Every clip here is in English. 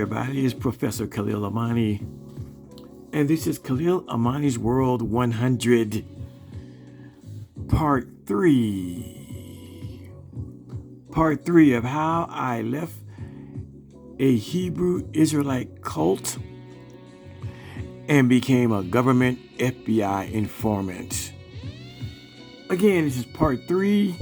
everybody. It's Professor Khalil Amani, and this is Khalil Amani's World 100, Part 3. Part 3 of how I left a Hebrew Israelite cult and became a government F.B.I. informant. Again, this is Part 3.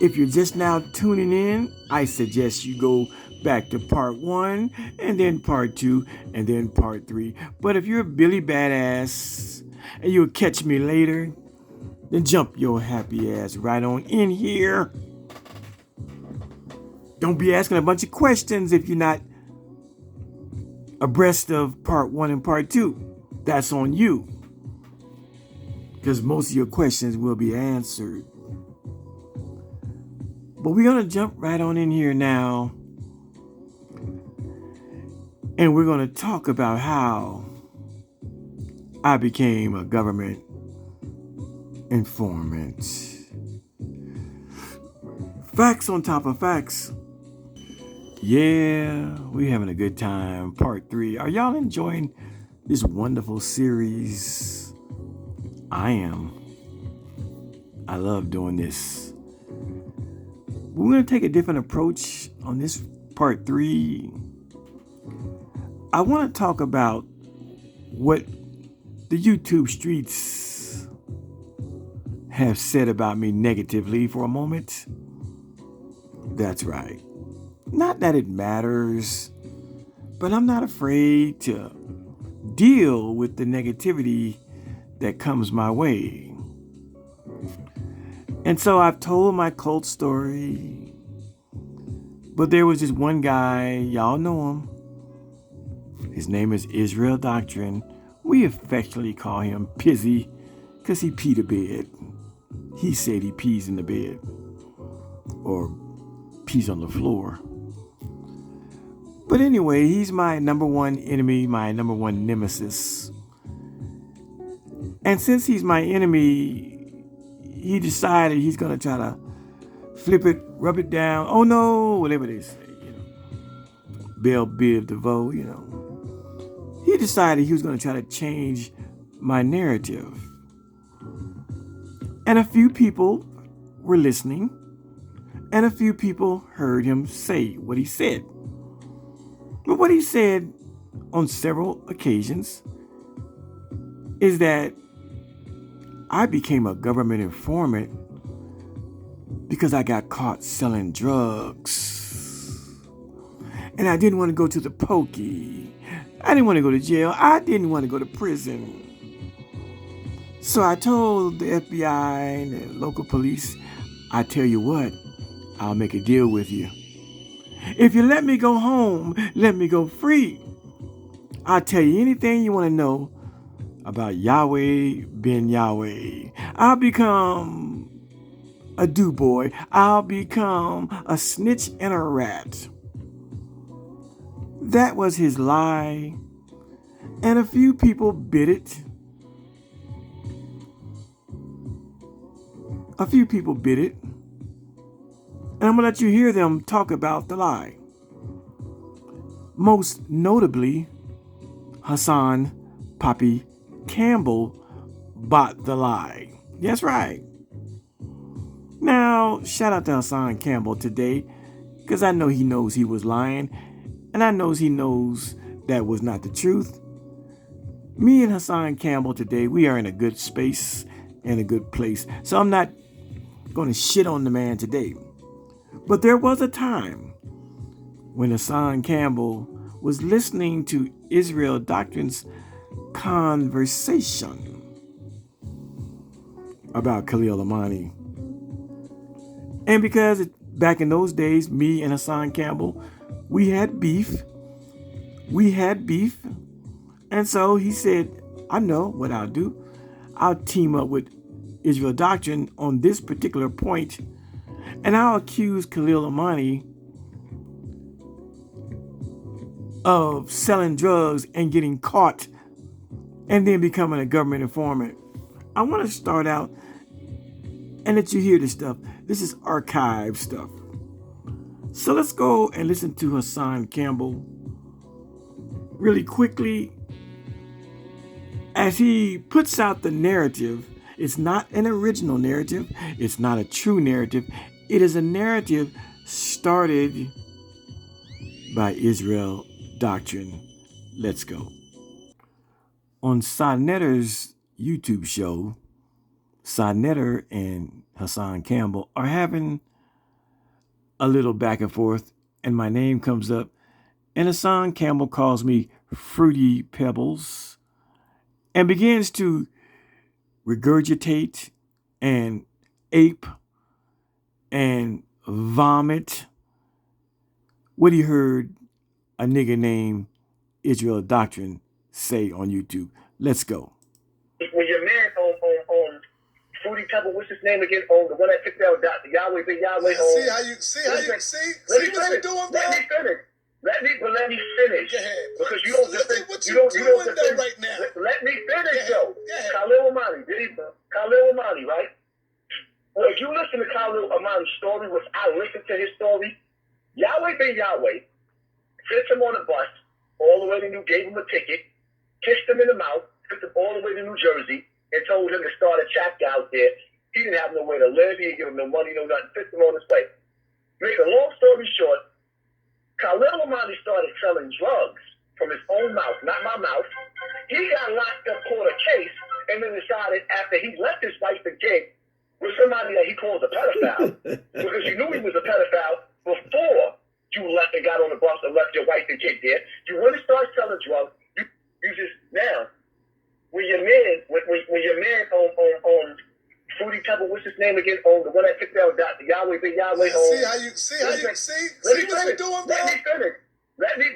If you're just now tuning in, I suggest you go back to Part 1, and then Part 2, and then Part 3. But if you're a Billy Badass, and you'll catch me later, then jump your happy ass right on in here. Don't be asking a bunch of questions if you're not abreast of Part 1 and Part 2. That's on you, because most of your questions will be answered. But we're going to jump right on in here now. And we're going to talk about how I became a government informant. Facts on top of facts. Yeah, we're having a good time. Part 3. Are y'all enjoying this wonderful series? I am. I love doing this. We're going to take a different approach on this Part 3. I want to talk about what the YouTube streets have said about me negatively for a moment. That's right. Not that it matters, but I'm not afraid to deal with the negativity that comes my way. And so I've told my cult story, but there was this one guy, y'all know him. His name is Israel Doctrine. We affectionately call him Pizzy because he peed a bed. He said he pees in the bed or pees on the floor. But anyway, he's my number one enemy, my number one nemesis. And since he's my enemy, he decided he's going to try to flip it, rub it down. Oh no, whatever they say, Bell Biv DeVoe, He decided he was going to try to change my narrative. And a few people were listening, and a few people heard him say what he said. But what he said on several occasions is that I became a government informant because I got caught selling drugs. And I didn't want to go to the pokey. I didn't want to go to jail. I didn't want to go to prison. So I told the FBI and the local police, I tell you what, I'll make a deal with you. If you let me go home, let me go free, I'll tell you anything you want to know about Yahweh ben Yahweh. I'll become a do-boy. I'll become a snitch and a rat. That was his lie, and a few people bit it. And I'm going to let you hear them talk about the lie. Most notably, Hassan Poppy Campbell bought the lie. That's right. Now, shout out to Hassan Campbell today, because I know he knows he was lying, and I know he knows that was not the truth. Me and Hassan Campbell today, we are in a good space and a good place. So I'm not going to shit on the man today. But there was a time when Hassan Campbell was listening to Israel Doctrine's conversation about Khalil Amani. And because back in those days, me and Hassan Campbell, we had beef. And so he said, I know what I'll do. I'll team up with Israel Doctrine on this particular point, and I'll accuse Khalil Amani of selling drugs and getting caught and then becoming a government informant. I want to start out and let you hear this stuff. This is archive stuff. So let's go and listen to Hassan Campbell really quickly, as he puts out the narrative, it's not an original narrative. It's not a true narrative. It is a narrative started by Israel Doctrine. Let's go. On Sonetter's YouTube show, Sonetter and Hassan Campbell are having a little back and forth, and my name comes up, and Hassan Campbell calls me Fruity Pebbles and begins to regurgitate and ape and vomit what he heard a nigga named Israel Doctrine say on YouTube. Let's go. When your man on Fruity Pebble, what's his name again? Oh, the one that picked out Yahweh, big Yahweh. See what you're doing, bro? Let me finish. Go ahead. Because you don't Look what you're doing though right now. Let me finish though. Go ahead. Khalil Amani, right? Well, if you listen to Khalil Amani's story, which I listened to his story, Yahweh big Yahweh sits him on a bus all the way to gave him a ticket, kissed him in the mouth, took him all the way to New Jersey, and told him to start a chapter out there. He didn't have no way to live. He didn't give him no money, no nothing. Took him on his way. Make a long story short, Khalil Amani started selling drugs from his own mouth, not my mouth. He got locked up, caught a case, and then decided after he left his wife and kid with somebody that he calls a pedophile, because you knew he was a pedophile before you left and got on the bus and left your wife and kid there. You want to start selling drugs, you just now. When your man on Fruity Pebble, what's his name again? Oh, the one that picked out Yahweh, big Yahweh. See what you're doing, bro? Let me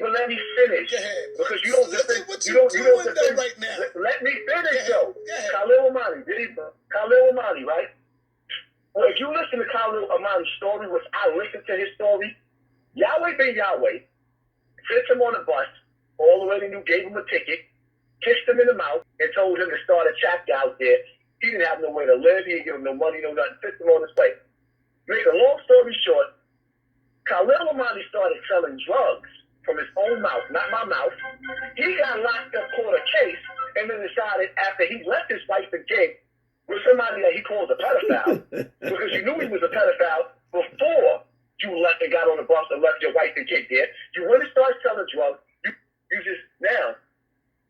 finish. Go ahead. Because you don't Look at what you're doing though right now. Let me finish though. Go ahead. Khalil Amani, right? Well, if you listen to Khalil Amani's story, which I listened to his story, Yahweh big Yahweh sits him on a bus all the way to gave him a ticket, kissed him in the mouth, and told him to start a chapter out there. He didn't have no way to live. He didn't give him no money, no nothing. Took him on his way. Make a long story short, Khalil Amani started selling drugs from his own mouth, not my mouth. He got locked up, caught a case, and then decided after he left his wife and kid with somebody that he calls a pedophile, because you knew he was a pedophile before you left and got on the bus and left your wife and kid there. You want to start selling drugs, you just now.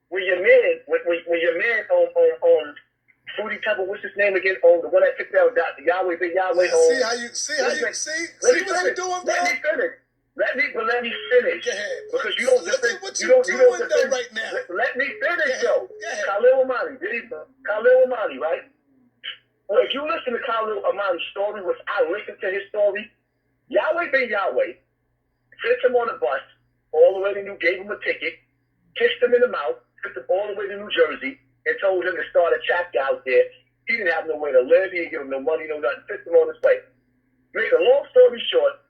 When your man on Fruity Pebble, what's his name again? Oh, the one that picked out Yahweh, big Yahweh. See what you're doing, bro? Let me finish. Go ahead. Because you don't Look at what you're doing though right now. Let me finish though. Go ahead. Khalil Amani, right? Well, if you listen to Khalil Amani's story, which I listened to his story, Yahweh big Yahweh sits him on a bus all the way to gave him a ticket, kissed him in the mouth, took him all the way to New Jersey, and told him to start a chapter out there. He didn't have no way to live. He didn't give him no money, no nothing. Took him on his way. Make a long story short,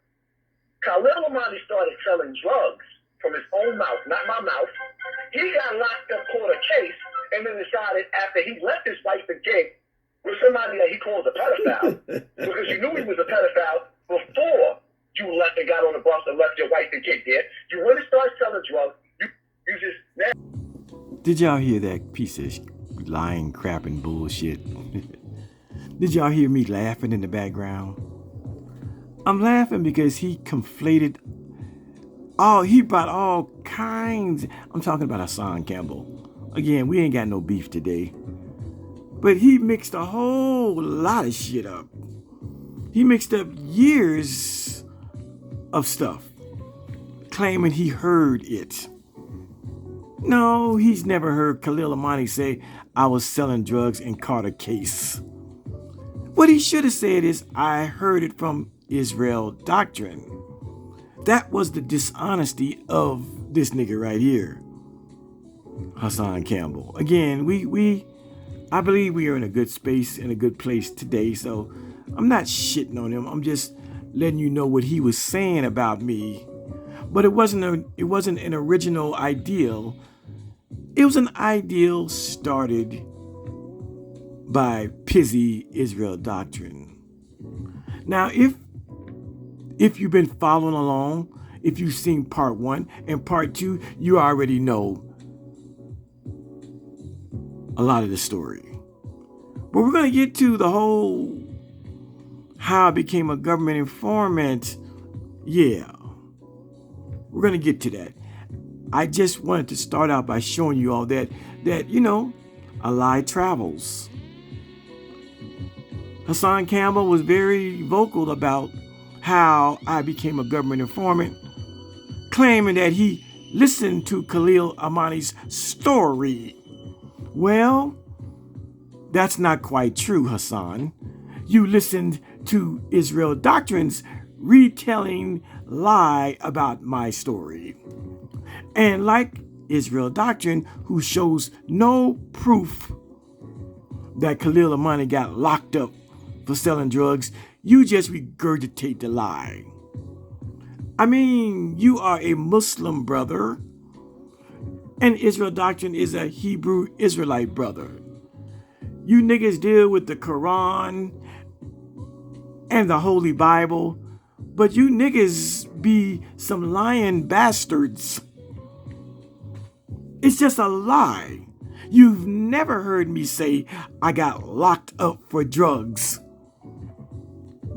Khalil Amani started selling drugs from his own mouth, not my mouth. He got locked up, caught a case, and then decided after he left his wife and kid with somebody that he calls a pedophile, because you knew he was a pedophile before you left and got on the bus and left your wife and kid there. You want to start selling drugs, you just now. Did y'all hear that piece of lying, crap, and bullshit? Did y'all hear me laughing in the background? I'm laughing because he conflated he brought all kinds. I'm talking about Hassan Campbell. Again, we ain't got no beef today. But he mixed a whole lot of shit up. He mixed up years of stuff, claiming he heard it. No, he's never heard Khalil Amani say, I was selling drugs and caught a case. What he should have said is, I heard it from Israel Doctrine. That was the dishonesty of this nigga right here, Hassan Campbell. Again, I believe we are in a good space, in a good place today, so I'm not shitting on him. I'm just letting you know what he was saying about me. But it wasn't an original ideal. It was an ideal started by Pizzy Israel Doctrine. Now, if you've been following along, if you've seen part 1 and part 2, you already know a lot of the story. But we're going to get to the whole how I became a government informant. Yeah, we're going to get to that. I just wanted to start out by showing you all that a lie travels. Hassan Campbell was very vocal about how I became a government informant, claiming that he listened to Khalil Amani's story. Well, that's not quite true, Hassan. You listened to Israel Doctrine's retelling lie about my story. And like Israel Doctrine, who shows no proof that Khalil Amani got locked up for selling drugs, you just regurgitate the lie. I mean, you are a Muslim brother, and Israel Doctrine is a Hebrew Israelite brother. You niggas deal with the Quran and the Holy Bible, but you niggas be some lying bastards. It's just a lie. You've never heard me say I got locked up for drugs.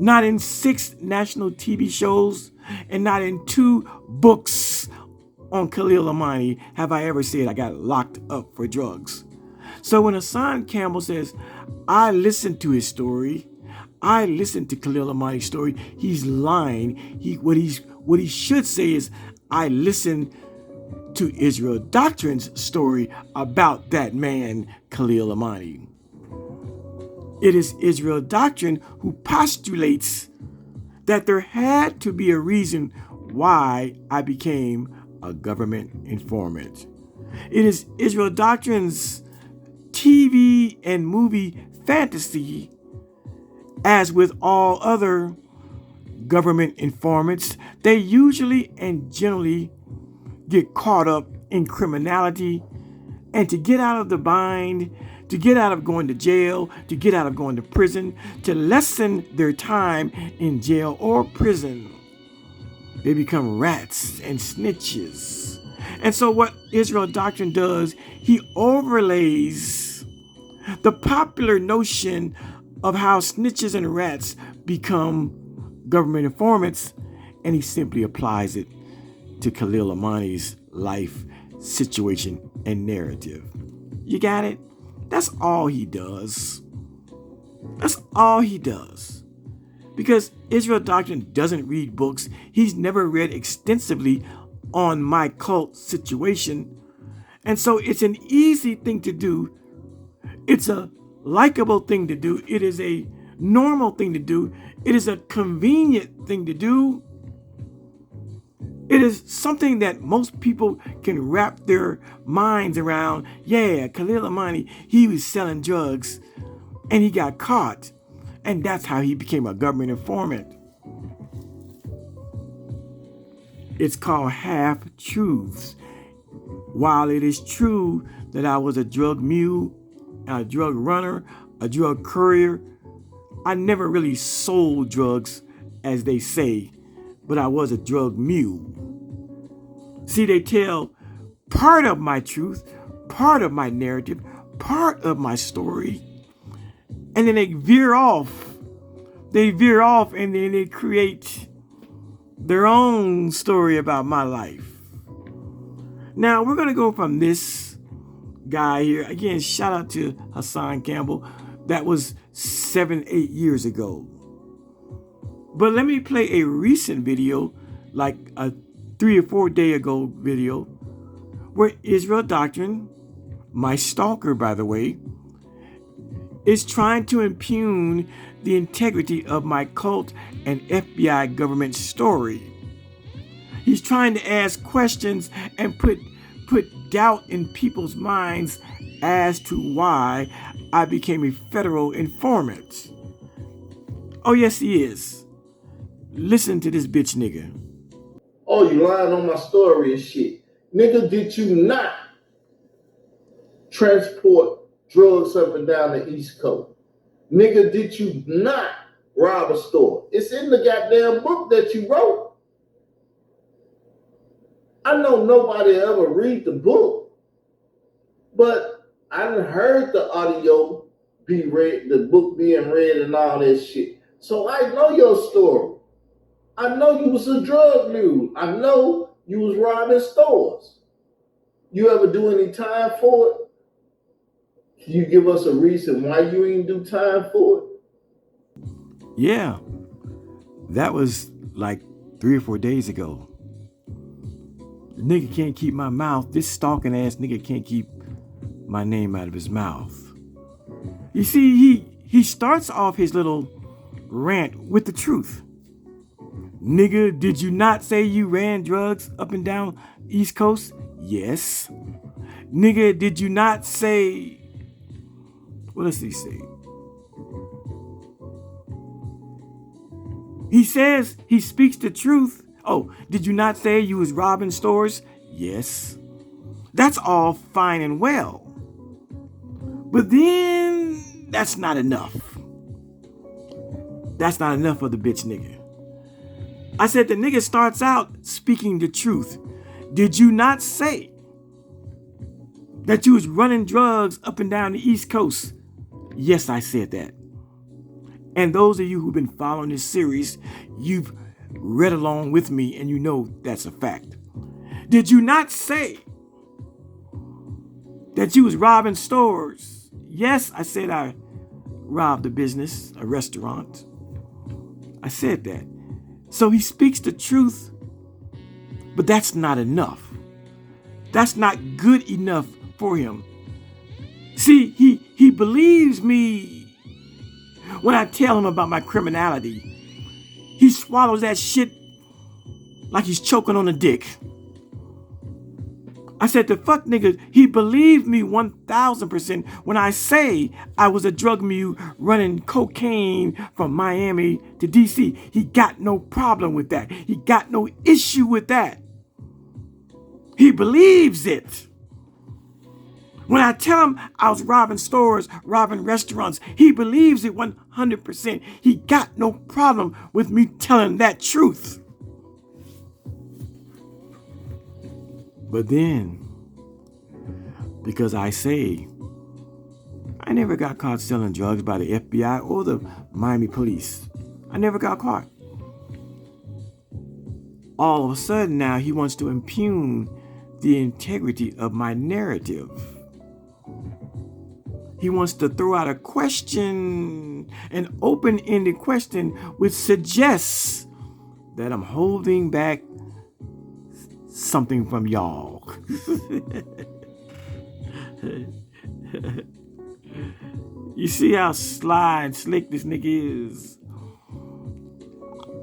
Not in 6 national TV shows and not in 2 books on Khalil Amani have I ever said I got locked up for drugs. So when Hassan Campbell says, I listened to his story, I listened to Khalil Amani's story, he's lying. What he should say is, I listened to Israel Doctrine's story about that man, Khalil Amani. It is Israel Doctrine who postulates that there had to be a reason why I became a government informant. It is Israel Doctrine's TV and movie fantasy, as with all other government informants, they usually and generally get caught up in criminality, and to get out of the bind, to get out of going to jail, to get out of going to prison, to lessen their time in jail or prison, they become rats and snitches. And so what Israel Doctrine does, he overlays the popular notion of how snitches and rats become government informants, and he simply applies it to Khalil Amani's life, situation, and narrative. You got it? That's all he does. That's all he does. Because Israel Doctrine doesn't read books. He's never read extensively on my cult situation. And so it's an easy thing to do. It's a likable thing to do. It is a normal thing to do. It is a convenient thing to do. It is something that most people can wrap their minds around. Yeah, Khalil Amani, he was selling drugs and he got caught. And that's how he became a government informant. It's called half-truths. While it is true that I was a drug mule, a drug runner, a drug courier, I never really sold drugs, as they say, but I was a drug mule. See, they tell part of my truth, part of my narrative, part of my story, and then they veer off. They veer off and then they create their own story about my life. Now, we're going to go from this guy here. Again, shout out to Hassan Campbell. That was 7-8 years ago. But let me play a recent video, like a 3 or 4 day ago video, where Israel Doctrine, my stalker, by the way, is trying to impugn the integrity of my cult and F.B.I. government story. He's trying to ask questions and put doubt in people's minds as to why I became a federal informant. Oh, yes, he is. Listen to this bitch nigga. Oh, you lying on my story and shit. Nigga, did you not transport drugs up and down the East Coast? Nigga, did you not rob a store? It's in the goddamn book that you wrote. I know nobody ever read the book, but I done heard the audio be read, the book being read and all that shit. So I know your story. I know you was a drug mule. I know you was robbing stores. You ever do any time for it? Can you give us a reason why you ain't do time for it? Yeah, that was like 3 or 4 days ago. The nigga can't keep my mouth. This stalking ass nigga can't keep my name out of his mouth. You see, he starts off his little rant with the truth. Nigga, did you not say you ran drugs up and down East Coast? Yes. Nigga, did you not say... What does he say? He says he speaks the truth. Oh, did you not say you was robbing stores? Yes. That's all fine and well. But then that's not enough. That's not enough for the bitch nigga. I said the nigga starts out speaking the truth. Did you not say that you was running drugs up and down the East Coast? Yes, I said that. And those of you who've been following this series, you've read along with me and you know that's a fact. Did you not say that you was robbing stores? Yes, I said I robbed a business, a restaurant. I said that. So he speaks the truth, but that's not enough. That's not good enough for him. See, he believes me when I tell him about my criminality. He swallows that shit like he's choking on a dick. I said, the fuck nigga, he believed me 1,000% when I say I was a drug mule running cocaine from Miami to DC. He got no problem with that. He got no issue with that. He believes it. When I tell him I was robbing stores, robbing restaurants, he believes it 100%. He got no problem with me telling that truth. But then, because I say I never got caught selling drugs by the F.B.I. or the Miami police. I never got caught. All of a sudden now he wants to impugn the integrity of my narrative. He wants to throw out a question, an open-ended question, which suggests that I'm holding back something from y'all. You see how sly and slick this nigga is?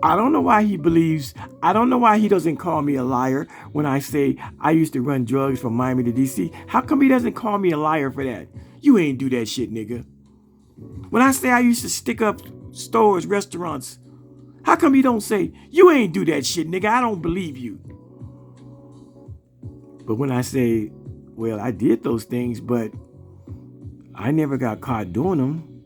I don't know why he doesn't call me a liar when I say I used to run drugs from Miami to DC. How come he doesn't call me a liar for that? You ain't do that shit, nigga. When I say I used to stick up stores, restaurants, how come he don't say, you ain't do that shit, nigga? I don't believe you. But when I say, well, I did those things, but I never got caught doing them.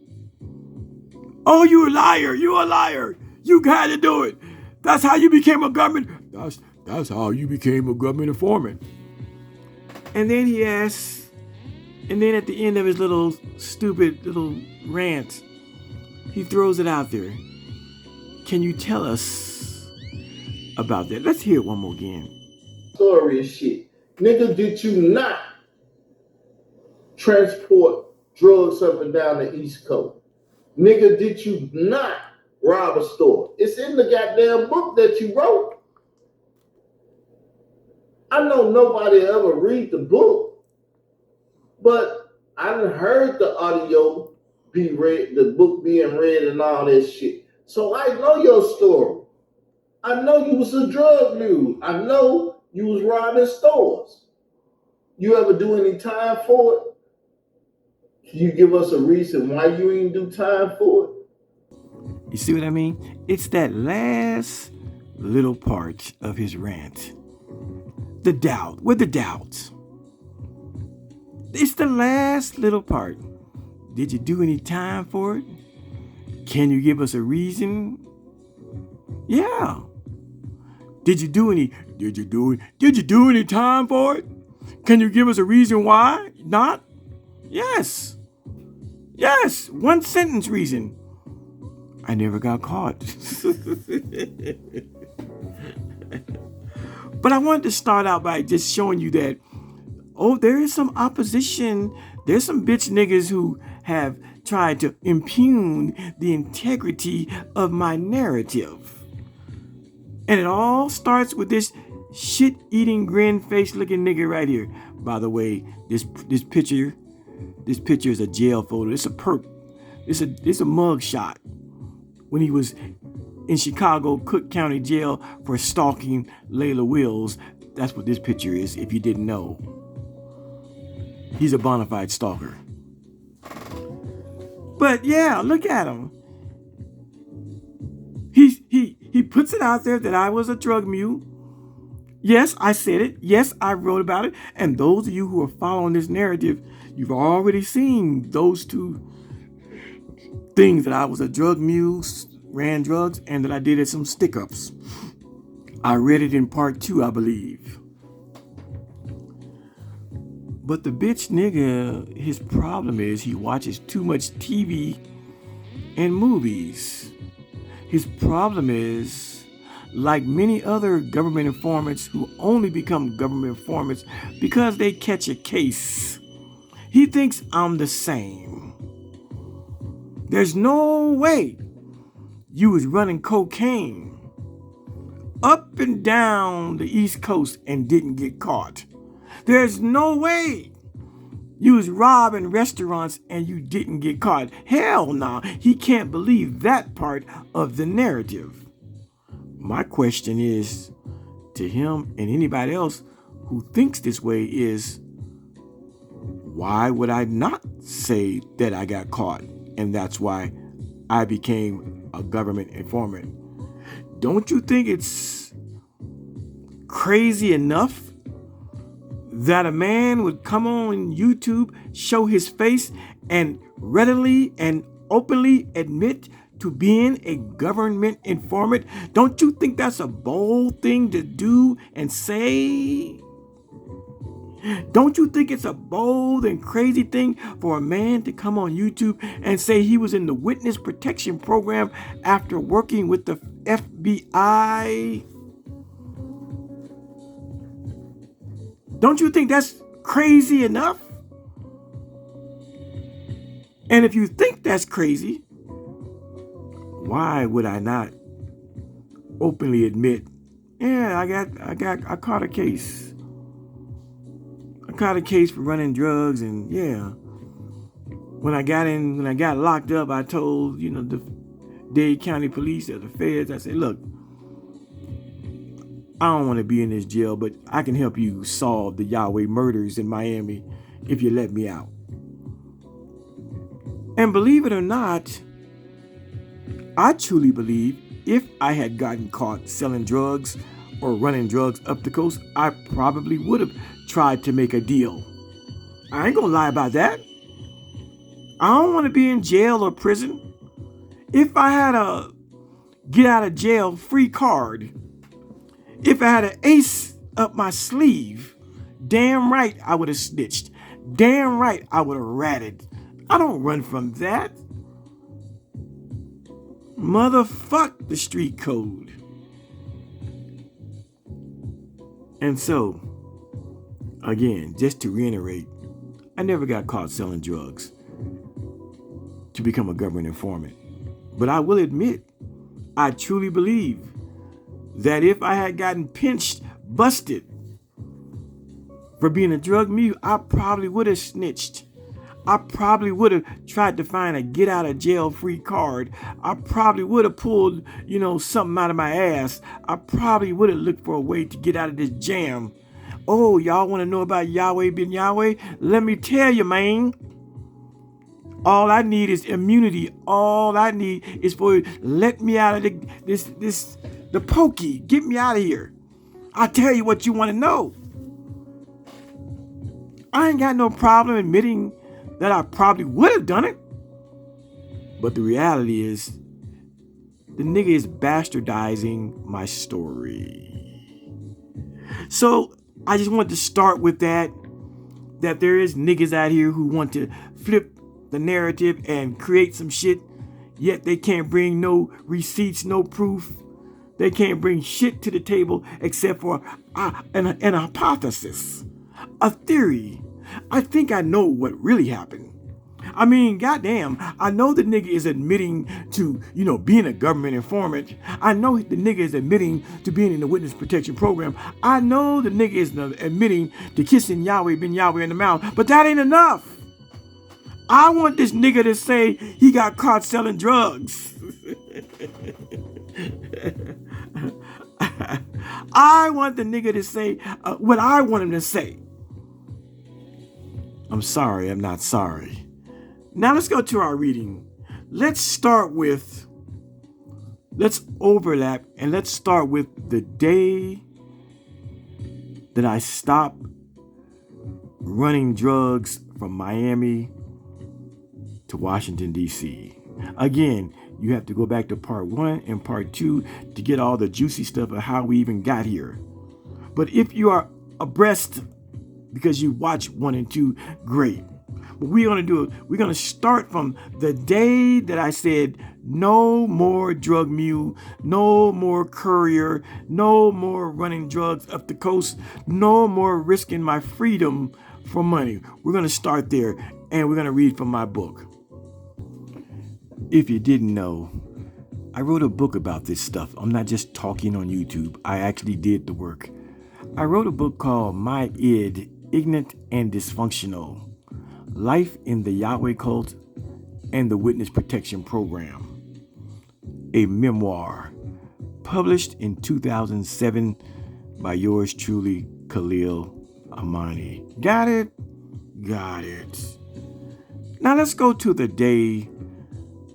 Oh, you a liar. You a liar. You had to do it. That's how you became a government. That's how you became a government informant. And then he asks, and then at the end of his little stupid little rant, he throws it out there. Can you tell us about that? Let's hear it one more again. Story and shit. Nigga, did you not transport drugs up and down the East Coast? Nigga, did you not rob a store? It's in the goddamn book that you wrote. I know nobody ever read the book, but I done heard the audio be read, the book being read and all that shit. So I know your story. I know you was a drug mule. I know you was robbing stores. You ever do any time for it? Can you give us a reason why you ain't do time for it? You see what I mean? It's that last little part of his rant. The doubt. With the doubts. It's the last little part. Did you do any time for it? Can you give us a reason? Yeah. Did you do any time for it? Can you give us a reason why not? Yes. Yes. One sentence reason. I never got caught. But I wanted to start out by just showing you that, there is some opposition. There's some bitch niggas who have tried to impugn the integrity of my narrative. And it all starts with this shit-eating, grin-face looking nigga right here. By the way, this picture is a jail photo. It's a perp. It's a mug shot when he was in Chicago Cook County Jail for stalking Layla Wills. That's what this picture is, if you didn't know. He's a bona fide stalker. But yeah, look at him. He puts it out there that I was a drug mule. Yes, I said it. Yes, I wrote about it. And those of you who are following this narrative, you've already seen those two things, that I was a drug mule, ran drugs, and that I did some stick-ups. I read it in part 2, I believe. But the bitch nigga, his problem is he watches too much TV and movies. His problem is, like many other government informants who only become government informants because they catch a case, he thinks I'm the same. There's no way you was running cocaine up and down the East Coast and didn't get caught. There's no way you was robbing restaurants and you didn't get caught. Hell no, he can't believe that part of the narrative. My question is, to him and anybody else who thinks this way, is, why would I not say that I got caught and that's why I became a government informant? Don't you think it's crazy enough that a man would come on YouTube, show his face, and readily and openly admit to being a government informant? Don't you think that's a bold thing to do and say? Don't you think it's a bold and crazy thing for a man to come on YouTube and say he was in the witness protection program after working with the F.B.I.? Don't you think that's crazy enough? And if you think that's crazy, why would I not openly admit, yeah, I caught a case. I caught a case for running drugs, and yeah, when I got locked up, I told, the Dade County Police or the feds, I said, look, I don't want to be in this jail, but I can help you solve the Yahweh murders in Miami if you let me out. And believe it or not, I truly believe if I had gotten caught selling drugs or running drugs up the coast, I probably would have tried to make a deal. I ain't gonna lie about that. I don't want to be in jail or prison. If I had a get out of jail free card, if I had an ace up my sleeve, damn right I would have snitched. Damn right I would have ratted. I don't run from that. Motherfuck the street code. And so, again, just to reiterate, I never got caught selling drugs to become a government informant. But I will admit, I truly believe that if I had gotten pinched, busted for being a drug mule, I probably would have snitched. I probably would have tried to find a get out of jail free card. I probably would have pulled, something out of my ass. I probably would have looked for a way to get out of this jam. Oh, y'all want to know about Yahweh ben Yahweh? Let me tell you, man. All I need is immunity. All I need is for you. Let me out of the pokey. Get me out of here. I'll tell you what you want to know. I ain't got no problem admitting that I probably would have done it. But the reality is, the nigga is bastardizing my story. So I just want to start with that there is niggas out here who want to flip the narrative and create some shit, yet they can't bring no receipts, no proof. They can't bring shit to the table except for an hypothesis, a theory. I think I know what really happened. I mean, goddamn, I know the nigga is admitting to, being a government informant. I know the nigga is admitting to being in the witness protection program. I know the nigga is admitting to kissing Yahweh ben Yahweh in the mouth, but that ain't enough. I want this nigga to say he got caught selling drugs. I want the nigga to say what I want him to say. I'm sorry, I'm not sorry. Now let's go to our reading. Let's overlap and let's start with the day that I stopped running drugs from Miami to Washington, D.C. Again, you have to go back to part 1 and part 2 to get all the juicy stuff of how we even got here. But if you are abreast because you watch 1 and 2, great. What we're going to do, we're going to start from the day that I said, no more drug mule, no more courier, no more running drugs up the coast, no more risking my freedom for money. We're going to start there, and we're going to read from my book. If you didn't know, I wrote a book about this stuff. I'm not just talking on YouTube. I actually did the work. I wrote a book called My Id, Ignorant and Dysfunctional: Life in the Yahweh Cult and the Witness Protection Program. A memoir published in 2007 by yours truly, Khalil Amani. Got it? Got it. Now let's go to the day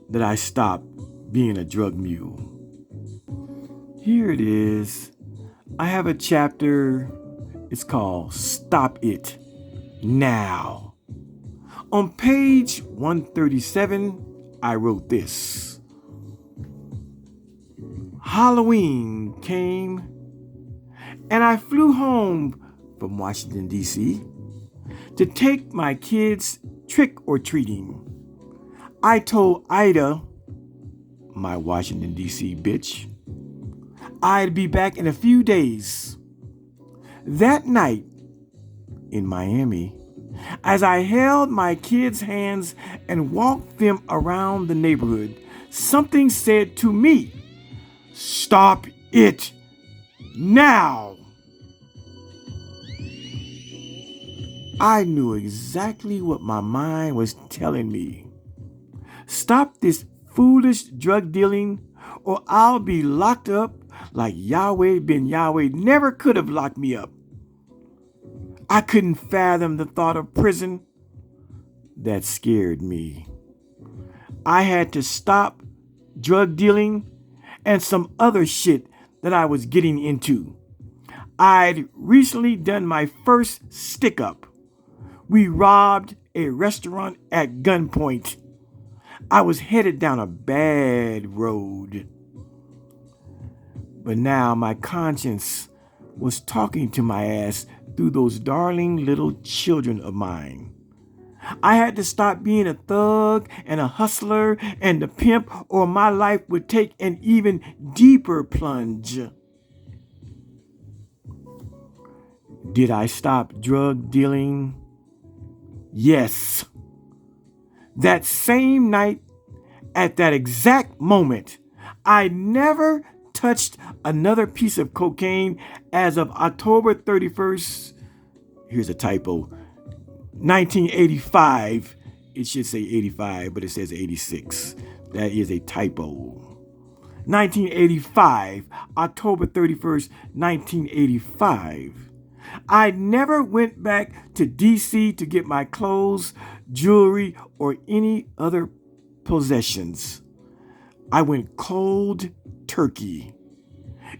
that I stopped being a drug mule. Here it is. I have a chapter. It's called Stop It Now. On page 137, I wrote this. Halloween came, and I flew home from Washington, D.C. to take my kids trick-or-treating. I told Ida, my Washington, D.C. bitch, I'd be back in a few days. That night in Miami, as I held my kids' hands and walked them around the neighborhood, something said to me, "Stop it now." I knew exactly what my mind was telling me. Stop this foolish drug dealing, or I'll be locked up like Yahweh ben Yahweh never could have locked me up. I couldn't fathom the thought of prison. That scared me. I had to stop drug dealing and some other shit that I was getting into. I'd recently done my first stick up. We robbed a restaurant at gunpoint. I was headed down a bad road. But now my conscience was talking to my ass through those darling little children of mine. I had to stop being a thug and a hustler and a pimp, or my life would take an even deeper plunge. Did I stop drug dealing? Yes. That same night, at that exact moment, I never touched another piece of cocaine as of October 31st. Here's a typo. 1985. It should say 85, but it says 86. That is a typo. 1985, October 31st, 1985. I never went back to D.C. to get my clothes, jewelry, or any other possessions. I went cold turkey.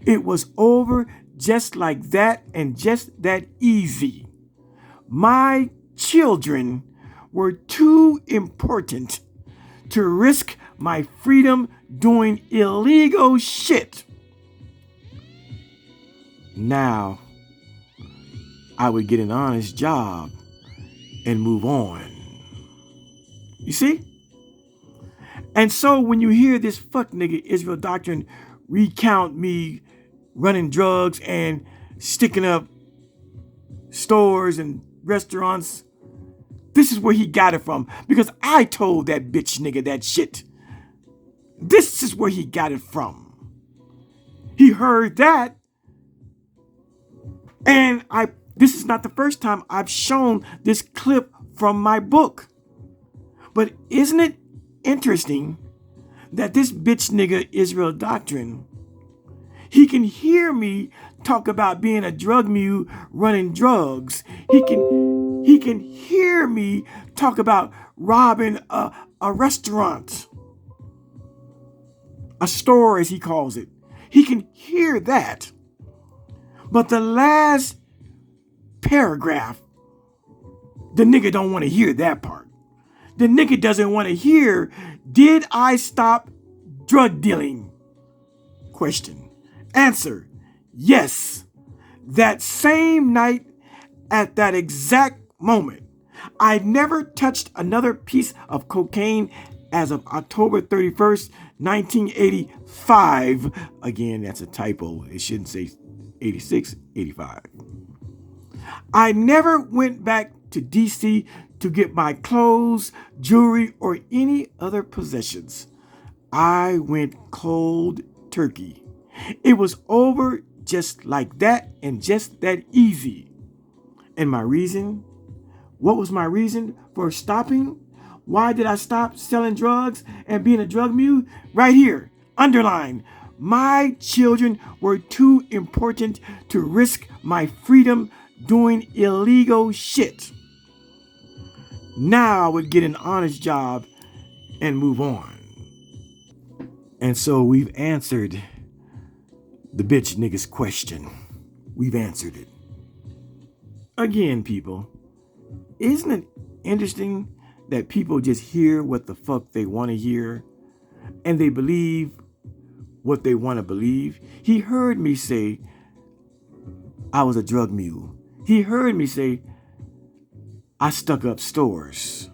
It was over just like that, and just that easy. My children were too important to risk my freedom doing illegal shit. Now, I would get an honest job and move on. You see? And so when you hear this fuck nigga Israel doctrine recount me running drugs and sticking up stores and restaurants, this is where he got it from. Because I told that bitch nigga that shit. This is where he got it from. He heard that. And this is not the first time I've shown this clip from my book. But isn't it interesting that this bitch nigga Israel doctrine, he can hear me talk about being a drug mule running drugs. He can hear me talk about robbing a restaurant, a store as he calls it. He can hear that. But the last paragraph, the nigga don't want to hear that part. The nigga doesn't want to hear, did I stop drug dealing? Question. Answer, yes. That same night, at that exact moment, I never touched another piece of cocaine as of October 31st, 1985. Again, that's a typo. It shouldn't say 86, 85. I never went back to DC to get my clothes, jewelry, or any other possessions. I went cold turkey. It was over just like that and just that easy. And my reason? What was my reason for stopping? Why did I stop selling drugs and being a drug mule? Right here, underline. My children were too important to risk my freedom doing illegal shit. Now I would get an honest job and move on. And so we've answered the bitch nigga's question. We've answered it. Again, people, isn't it interesting that people just hear what the fuck they want to hear and they believe what they want to believe? He heard me say I was a drug mule. He heard me say I stuck up stores,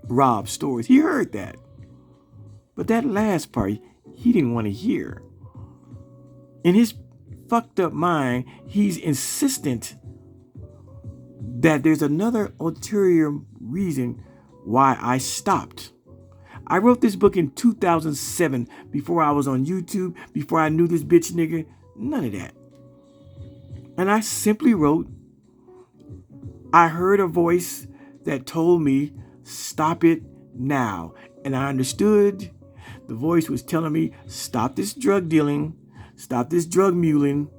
robbed stores. He heard that. But that last part, he didn't want to hear. In his fucked up mind, he's insistent that there's another ulterior reason why I stopped. I wrote this book in 2007 before I was on YouTube, before I knew this bitch nigga. None of that. And I simply wrote, I heard a voice that told me, stop it now. And I understood the voice was telling me, stop this drug dealing, stop this drug muling,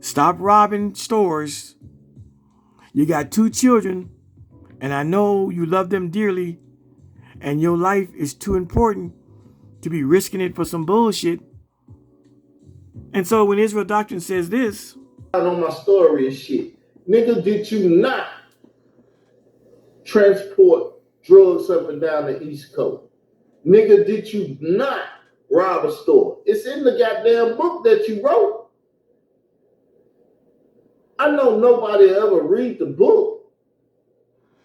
stop robbing stores. You got 2 children, and I know you love them dearly, and your life is too important to be risking it for some bullshit. And so when Israel Doctrine says this, on my story and shit, nigga, did you not transport drugs up and down the East Coast? Nigga, did you not rob a store? It's in the goddamn book that you wrote. I know nobody ever read the book,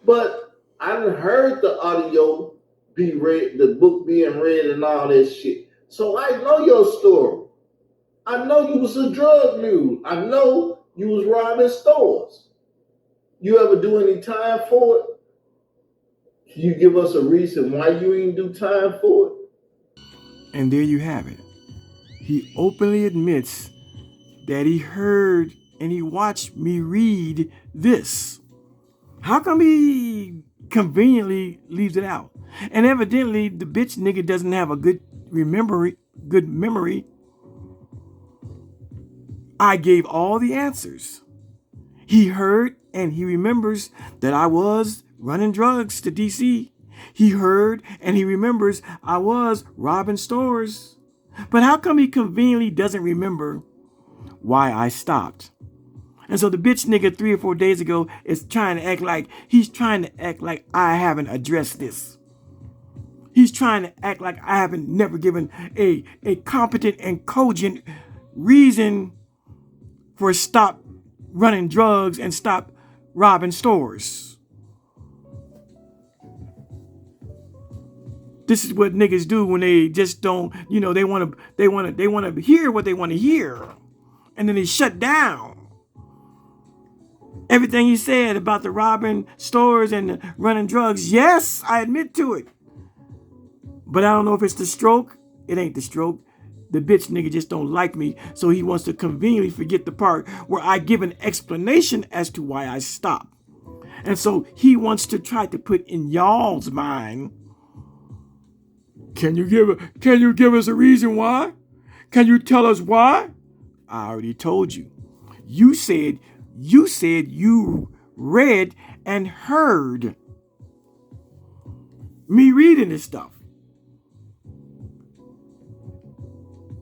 but I done heard the audio be read, the book being read and all that shit. So I know your story. I know you was a drug mule. I know you was robbing stores. You ever do any time for it? Can you give us a reason why you ain't do time for it? and there you have it. He openly admits that he heard and he watched me read this. How come he conveniently leaves it out? And evidently the bitch nigga doesn't have a good memory. I gave all the answers. He heard and he remembers that I was running drugs to DC. He heard and he remembers I was robbing stores. But how come he conveniently doesn't remember why I stopped? And so the bitch nigga 3 or 4 days ago is trying to act like I haven't addressed this. He's trying to act like I haven't never given a competent and cogent reason for stop running drugs and stop robbing stores. This is what niggas do when they just don't, they want to hear what they want to hear. And then they shut down. Everything you said about the robbing stores and the running drugs, yes, I admit to it. But I don't know if it's the stroke. It ain't the stroke. The bitch nigga just don't like me, so he wants to conveniently forget the part where I give an explanation as to why I stopped. And so he wants to try to put in y'all's mind, can you give us a reason why? Can you tell us why? I already told you. You said you read and heard me reading this stuff.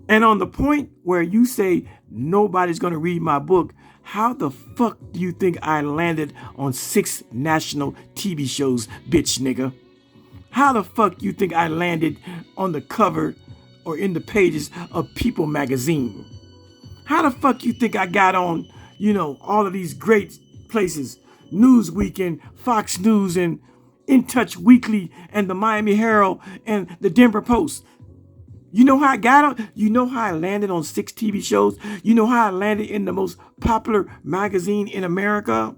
And on the point where you say nobody's going to read my book, how the fuck do you think I landed on 6 national TV shows, bitch nigga? How the fuck you think I landed on the cover or in the pages of People magazine? How the fuck you think I got on, all of these great places, Newsweek and Fox News and In Touch Weekly and the Miami Herald and the Denver Post? You know how I got on? You know how I landed on 6 TV shows? You know how I landed in the most popular magazine in America?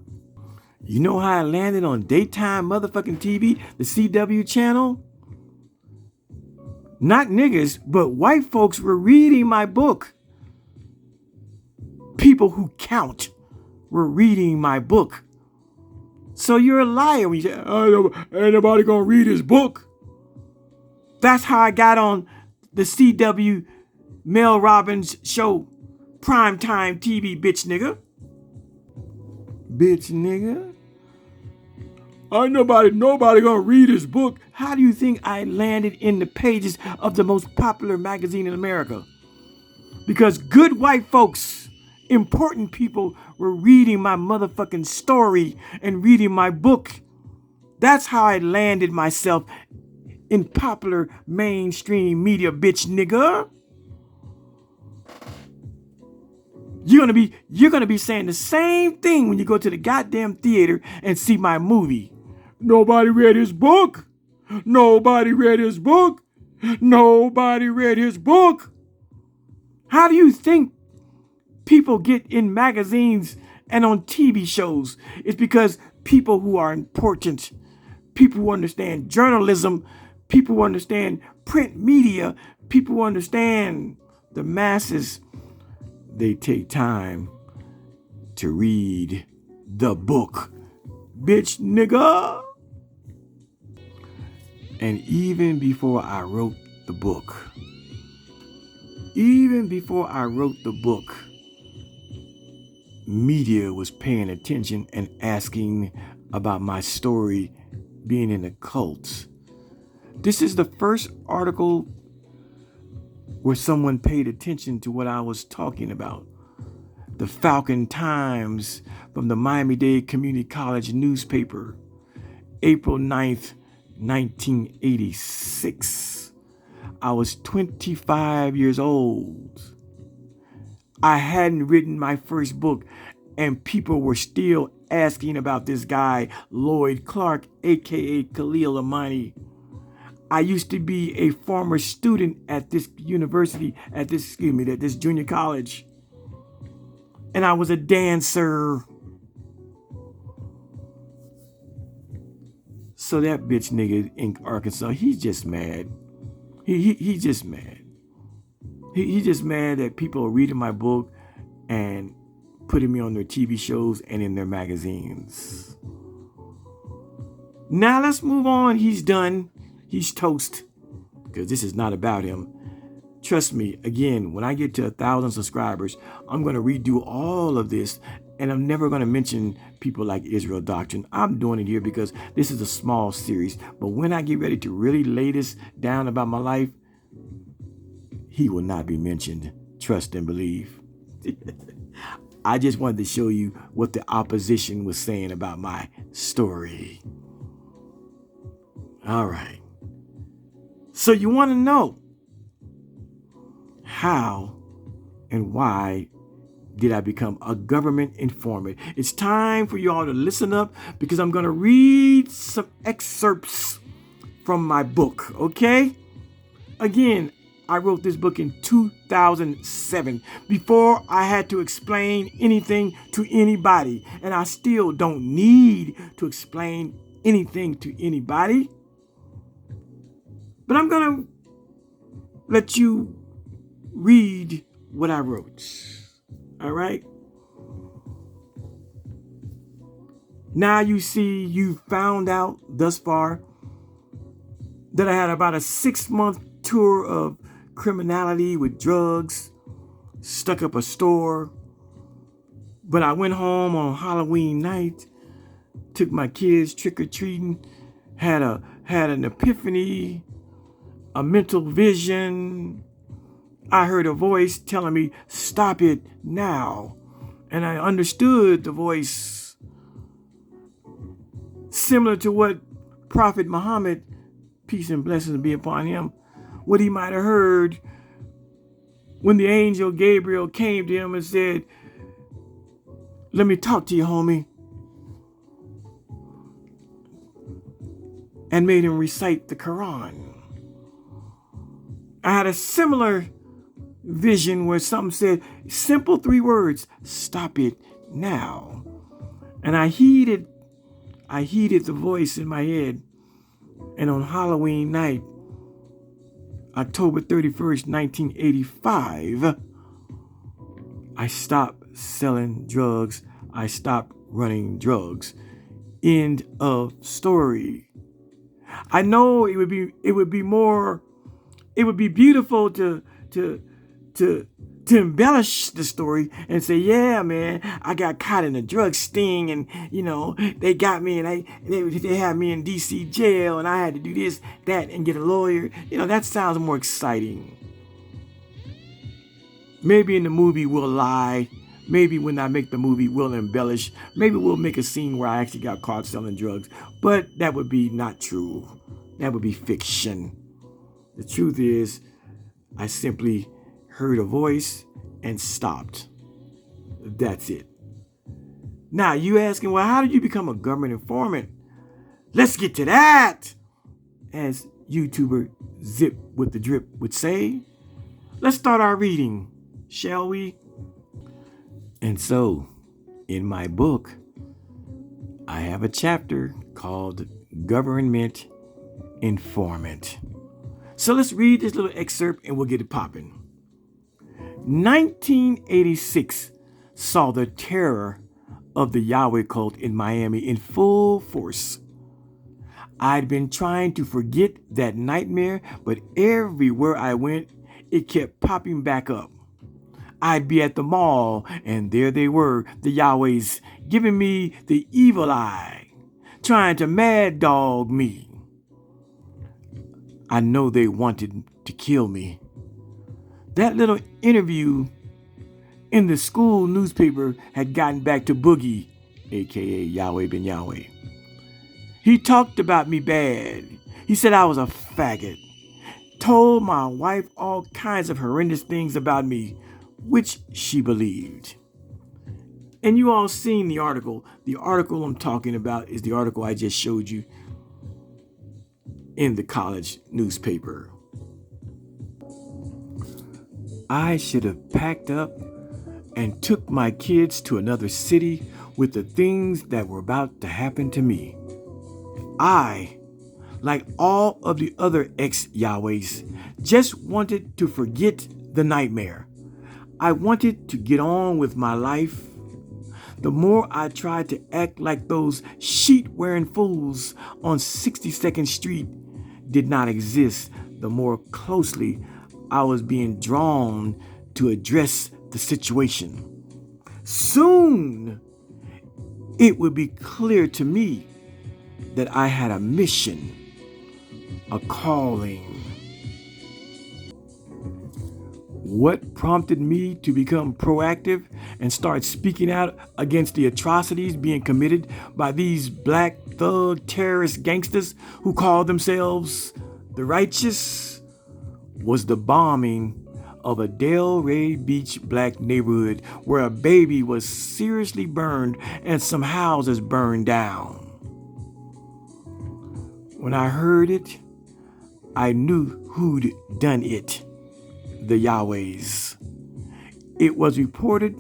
You know how I landed on daytime motherfucking TV, the CW channel? Not niggas, but white folks were reading my book. People who count were reading my book. So you're a liar when you say, ain't nobody gonna read his book. That's how I got on the CW Mel Robbins show, primetime TV, bitch nigga. Bitch nigga. Ain't nobody gonna read his book. How do you think I landed in the pages of the most popular magazine in America? Because good white folks, important people, were reading my motherfucking story and reading my book. That's how I landed myself in popular mainstream media, bitch nigga. You're gonna be saying the same thing when you go to the goddamn theater and see my movie. Nobody read his book. Nobody read his book. Nobody read his book. How do you think people get in magazines and on TV shows? It's because people who are important, people who understand journalism, people who understand print media, people who understand the masses, they take time to read the book, bitch nigga. And even before I wrote the book, media was paying attention and asking about my story being in a cult. This is the first article where someone paid attention to what I was talking about. The Falcon Times from the Miami-Dade Community College newspaper, April 9th, 1986. I was 25 years old. I hadn't written my first book, and people were still asking about this guy, Lloyd Clark, aka Khalil Amani. I used to be a former student at this university, at this junior college. And I was a dancer. So that bitch nigga in Arkansas, he's just mad. He's just mad. He's just mad that people are reading my book and putting me on their TV shows and in their magazines. Now let's move on. He's done. He's toast. Because this is not about him. Trust me, again, when I get to 1,000 subscribers, I'm going to redo all of this. And I'm never going to mention people like Israel Doctrine. I'm doing it here because this is a small series. But when I get ready to really lay this down about my life, he will not be mentioned. Trust and believe. I just wanted to show you what the opposition was saying about my story. All right. So you want to know how and why did I become a government informant. It's time for y'all to listen up because I'm going to read some excerpts from my book, okay? Again, I wrote this book in 2007 before I had to explain anything to anybody. And I still don't need to explain anything to anybody. But I'm going to let you read what I wrote. All right? Now you see, you found out thus far that I had about a 6-month tour of criminality with drugs, stuck up a store. But I went home on Halloween night, took my kids trick-or-treating, had an epiphany, a mental vision. I heard a voice telling me, stop it now. And I understood the voice, similar to what Prophet Muhammad, peace and blessings be upon him, what he might have heard when the angel Gabriel came to him and said, let me talk to you, homie. And made him recite the Quran. I had a similar vision where something said, simple 3 words, stop it now. And I heeded the voice in my head. And on Halloween night, October 31st, 1985, I stopped selling drugs. I stopped running drugs. End of story. I know it would be beautiful to embellish the story and say, yeah, man, I got caught in a drug sting and, they got me and they had me in DC jail and I had to do this, that, and get a lawyer. That sounds more exciting. Maybe in the movie we'll lie. Maybe when I make the movie we'll embellish. Maybe we'll make a scene where I actually got caught selling drugs. But that would be not true. That would be fiction. The truth is, I simply heard a voice and stopped. That's it. Now, you asking, well, how did you become a government informant? Let's get to that. As YouTuber Zip with the Drip would say. Let's start our reading, shall we? And so, in my book, I have a chapter called Government Informant. So let's read this little excerpt and we'll get it popping. 1986 saw the terror of the Yahweh cult in Miami in full force. I'd been trying to forget that nightmare, but everywhere I went, it kept popping back up. I'd be at the mall, and there they were, the Yahwehs, giving me the evil eye, trying to mad dog me. I know they wanted to kill me. That little interview in the school newspaper had gotten back to Boogie, aka Yahweh Ben Yahweh. He talked about me bad. He said I was a faggot. Told my wife all kinds of horrendous things about me, which she believed. And you all seen the article. The article I'm talking about is the article I just showed you in the college newspaper. I should have packed up and took my kids to another city with the things that were about to happen to me. I, like all of the other ex-Yahwehs, just wanted to forget the nightmare. I wanted to get on with my life. The more I tried to act like those sheet-wearing fools on 62nd Street did not exist, the more closely I was being drawn to address the situation. Soon, it would be clear to me that I had a mission, a calling. What prompted me to become proactive and start speaking out against the atrocities being committed by these black thug terrorist gangsters who call themselves the righteous was the bombing of a Delray Beach black neighborhood where a baby was seriously burned and some houses burned down. When I heard it, I knew who'd done it. The Yahwehs. It was reported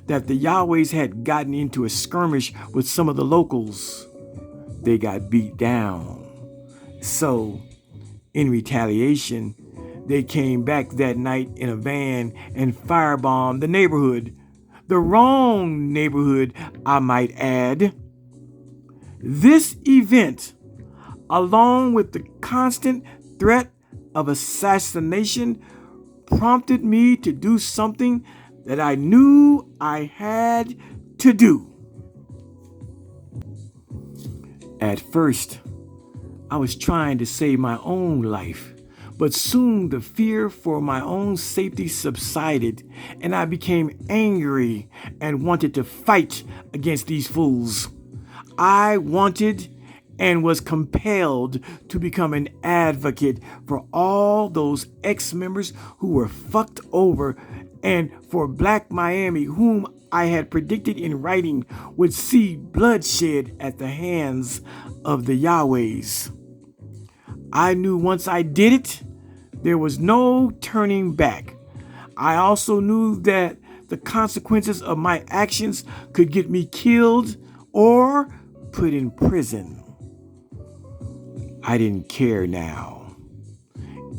that the Yahwehs had gotten into a skirmish with some of the locals. They got beat down. So, in retaliation, they came back that night in a van and firebombed the neighborhood. The wrong neighborhood, I might add. This event, along with the constant threat of assassination, prompted me to do something that I knew I had to do. At first, I was trying to save my own life, but soon the fear for my own safety subsided, and I became angry and wanted to fight against these fools. I wanted and was compelled to become an advocate for all those ex-members who were fucked over, and for Black Miami, whom I had predicted in writing would see bloodshed at the hands of the Yahwehs. I knew once I did it, there was no turning back. I also knew that the consequences of my actions could get me killed or put in prison. I didn't care now.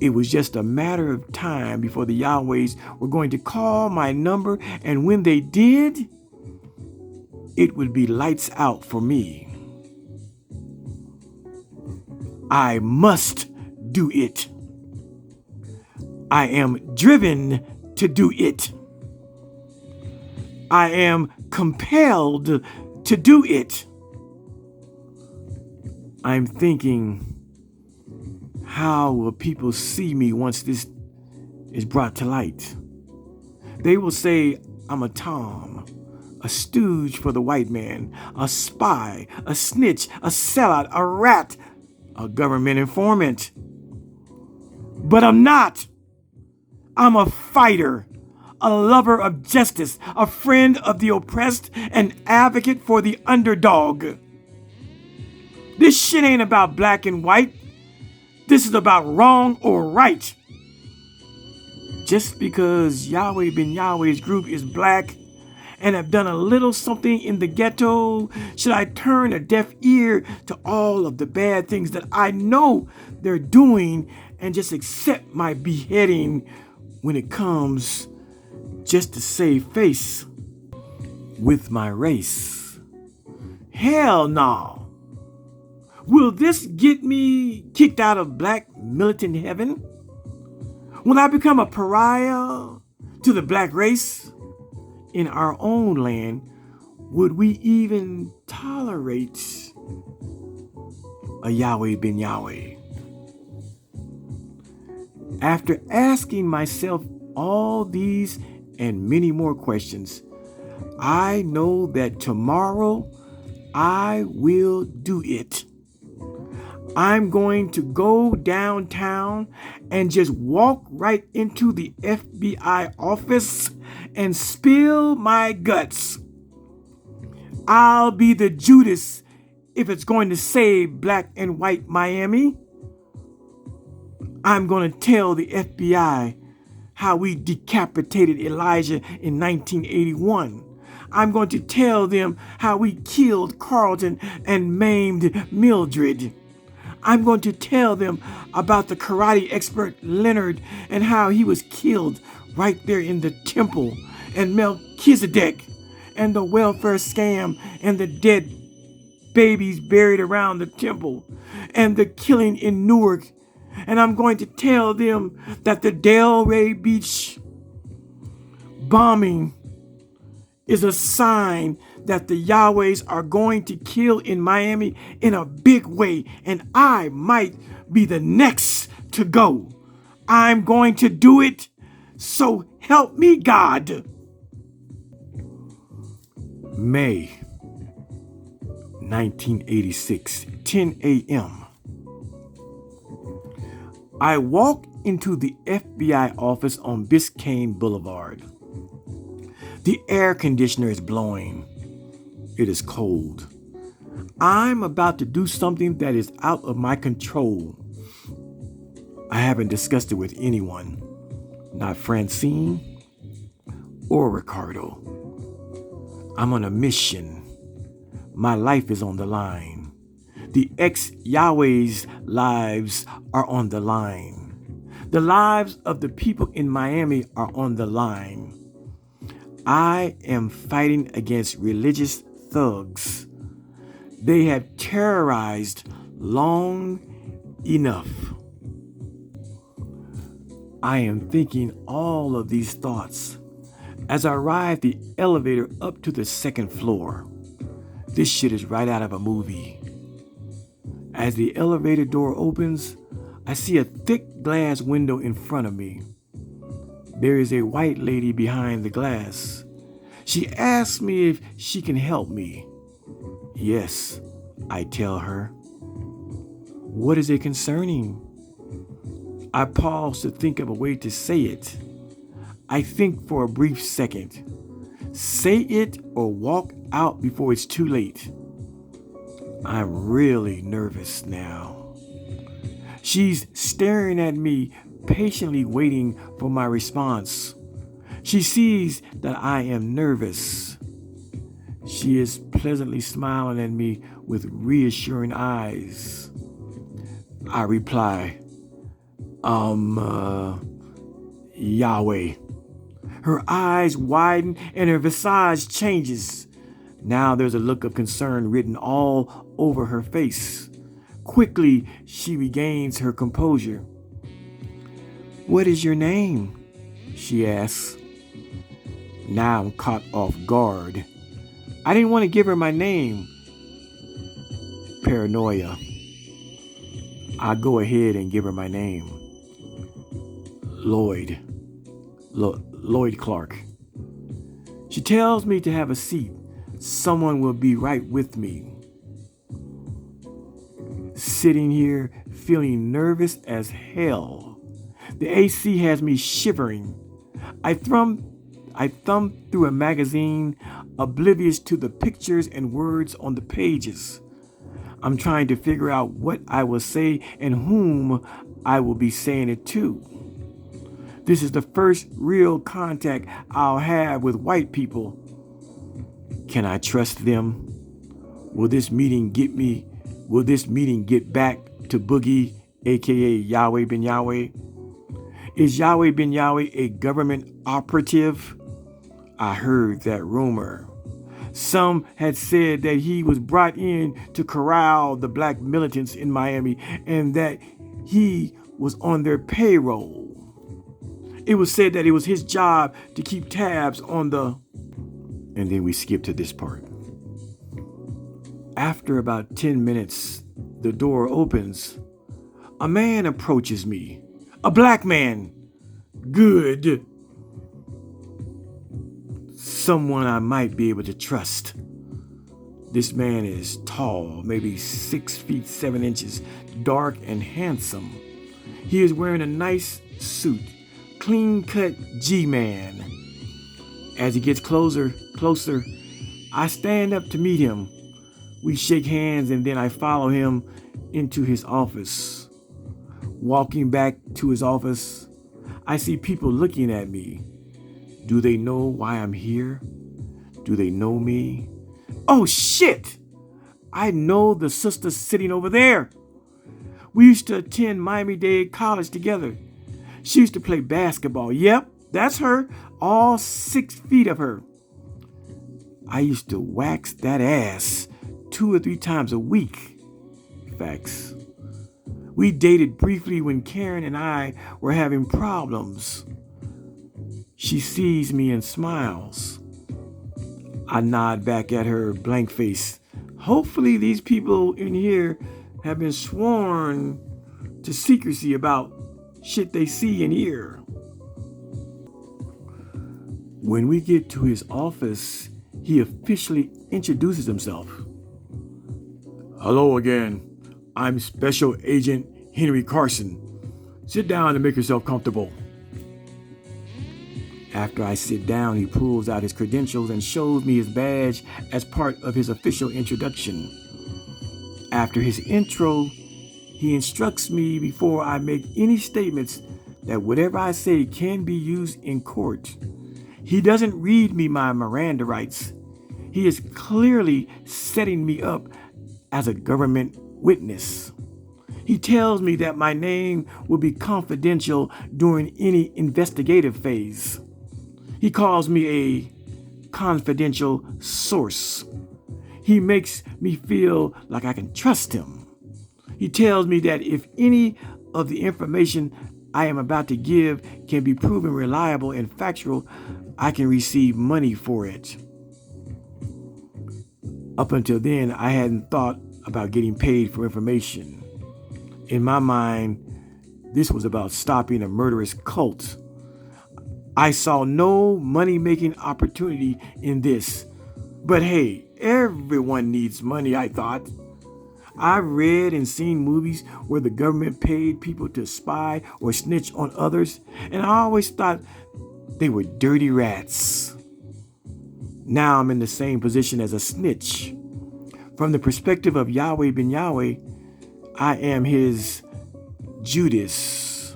It was just a matter of time before the Yahwehs were going to call my number, and when they did, it would be lights out for me. I must do it. I am driven to do it. I am compelled to do it. I'm thinking, how will people see me once this is brought to light? They will say I'm a Tom, a stooge for the white man, a spy, a snitch, a sellout, a rat, a government informant. But I'm not. I'm a fighter, a lover of justice, a friend of the oppressed, an advocate for the underdog. This shit ain't about black and white. This is about wrong or right. Just because Yahweh Ben Yahweh's group is black and have done a little something in the ghetto, should I turn a deaf ear to all of the bad things that I know they're doing and just accept my beheading when it comes just to save face with my race? Hell no. Will this get me kicked out of black militant heaven? Will I become a pariah to the black race? In our own land, would we even tolerate a Yahweh Ben Yahweh? After asking myself all these and many more questions, I know that tomorrow I will do it. I'm going to go downtown and just walk right into the FBI office and spill my guts. I'll be the Judas if it's going to save black and white Miami. I'm going to tell the FBI how we decapitated Elijah in 1981. I'm going to tell them how we killed Carlton and maimed Mildred. I'm going to tell them about the karate expert Leonard and how he was killed right there in the temple, and Melchizedek and the welfare scam and the dead babies buried around the temple and the killing in Newark. And I'm going to tell them that the Delray Beach bombing is a sign that the Yahwehs are going to kill in Miami in a big way, and I might be the next to go. I'm going to do it, so help me God. May 1986, 10 a.m. I walk into the FBI office on Biscayne Boulevard. The air conditioner is blowing. It is cold. I'm about to do something that is out of my control. I haven't discussed it with anyone, not Francine or Ricardo. I'm on a mission. My life is on the line. The ex-Yahweh's lives are on the line. The lives of the people in Miami are on the line. I am fighting against religious thugs. They have terrorized long enough. I am thinking all of these thoughts as I ride the elevator up to the second floor. This shit is right out of a movie. As the elevator door opens, I see a thick glass window in front of me. There is a white lady behind the glass. She asks me if she can help me. Yes, I tell her. What is it concerning? I pause to think of a way to say it. I think for a brief second. Say it or walk out before it's too late. I'm really nervous now. She's staring at me, patiently waiting for my response. She sees that I am nervous. She is pleasantly smiling at me with reassuring eyes. I reply, Yahweh. Her eyes widen and her visage changes. Now there's a look of concern written all over her face. Quickly, she regains her composure. What is your name? She asks. Now I'm caught off guard. I didn't want to give her my name. Paranoia. I go ahead and give her my name. Lloyd Clark. She tells me to have a seat. Someone will be right with me. Sitting here feeling nervous as hell. The AC has me shivering. I thumb through a magazine, oblivious to the pictures and words on the pages. I'm trying to figure out what I will say and whom I will be saying it to. This is the first real contact I'll have with white people. Can I trust them? Will this meeting get back to Boogie, aka Yahweh Ben Yahweh? Is Yahweh Ben Yahweh a government operative? I heard that rumor. Some had said that he was brought in to corral the black militants in Miami and that he was on their payroll. It was said that it was his job to keep tabs on the... And then we skip to this part. After about 10 minutes, the door opens. A man approaches me. A black man. Good. Someone I might be able to trust. This man is tall, maybe 6 feet 7 inches, dark and handsome. He is wearing a nice suit, clean-cut G-man. As he gets closer, I stand up to meet him. We shake hands and then I follow him into his office. Walking back to his office, I see people looking at me. Do they know why I'm here? Do they know me? Oh shit! I know the sister sitting over there. We used to attend Miami-Dade College together. She used to play basketball. Yep, that's her. All 6 feet of her. I used to wax that ass 2 or 3 times a week. Facts. We dated briefly when Karen and I were having problems. She sees me and smiles. I nod back at her, blank face. Hopefully these people in here have been sworn to secrecy about shit they see and hear. When we get to his office, he officially introduces himself. Hello again. I'm Special Agent Henry Carson. Sit down and make yourself comfortable. After I sit down, he pulls out his credentials and shows me his badge as part of his official introduction. After his intro, he instructs me before I make any statements that whatever I say can be used in court. He doesn't read me my Miranda rights. He is clearly setting me up as a government witness. He tells me that my name will be confidential during any investigative phase. He calls me a confidential source. He makes me feel like I can trust him. He tells me that if any of the information I am about to give can be proven reliable and factual, I can receive money for it. Up until then, I hadn't thought about getting paid for information. In my mind, this was about stopping a murderous cult. I saw no money-making opportunity in this. But hey, everyone needs money, I thought. I've read and seen movies where the government paid people to spy or snitch on others, and I always thought they were dirty rats. Now I'm in the same position as a snitch. From the perspective of Yahweh ben Yahweh, I am his Judas.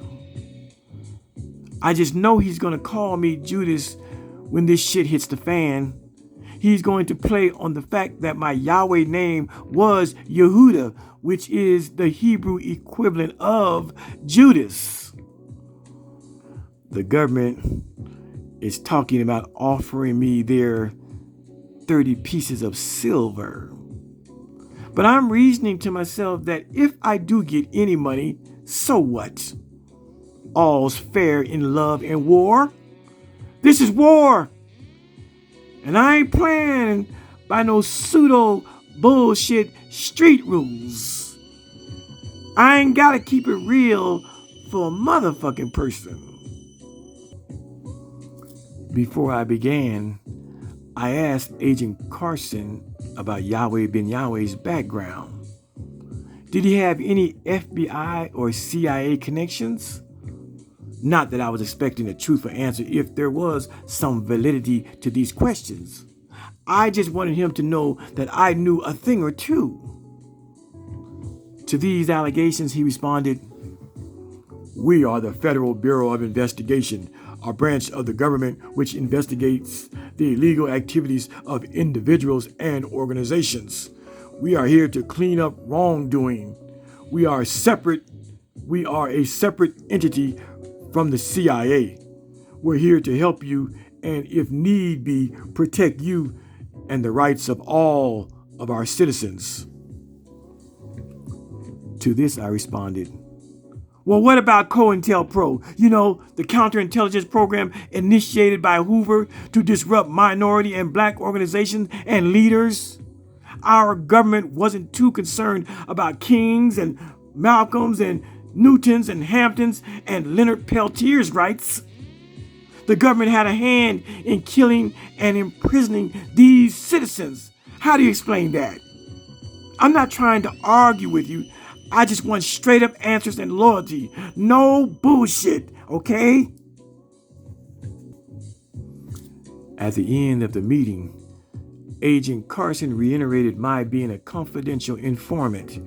I just know he's going to call me Judas when this shit hits the fan. He's going to play on the fact that my Yahweh name was Yehuda, which is the Hebrew equivalent of Judas. The government is talking about offering me their 30 pieces of silver. But I'm reasoning to myself that if I do get any money, so what? All's fair in love and war. This is war. And I ain't playing by no pseudo bullshit street rules. I ain't gotta keep it real for a motherfucking person. Before I began, I asked Agent Carson about Yahweh ben Yahweh's background. Did he have any FBI or CIA connections? Not that I was expecting a truthful answer if there was some validity to these questions. I just wanted him to know that I knew a thing or two. To these allegations, he responded, "We are the Federal Bureau of Investigation, a branch of the government which investigates the illegal activities of individuals and organizations. We are here to clean up wrongdoing. We are a separate entity from the CIA. We're here to help you and, if need be, protect you and the rights of all of our citizens." To this I responded, "Well, what about COINTELPRO? You know, the counterintelligence program initiated by Hoover to disrupt minority and black organizations and leaders? Our government wasn't too concerned about Kings and Malcolms and Newtons and Hamptons and Leonard Peltier's rights. The government had a hand in killing and imprisoning these citizens. How do you explain that? I'm not trying to argue with you. I just want straight up answers and loyalty. No bullshit, okay?" At the end of the meeting, Agent Carson reiterated my being a confidential informant.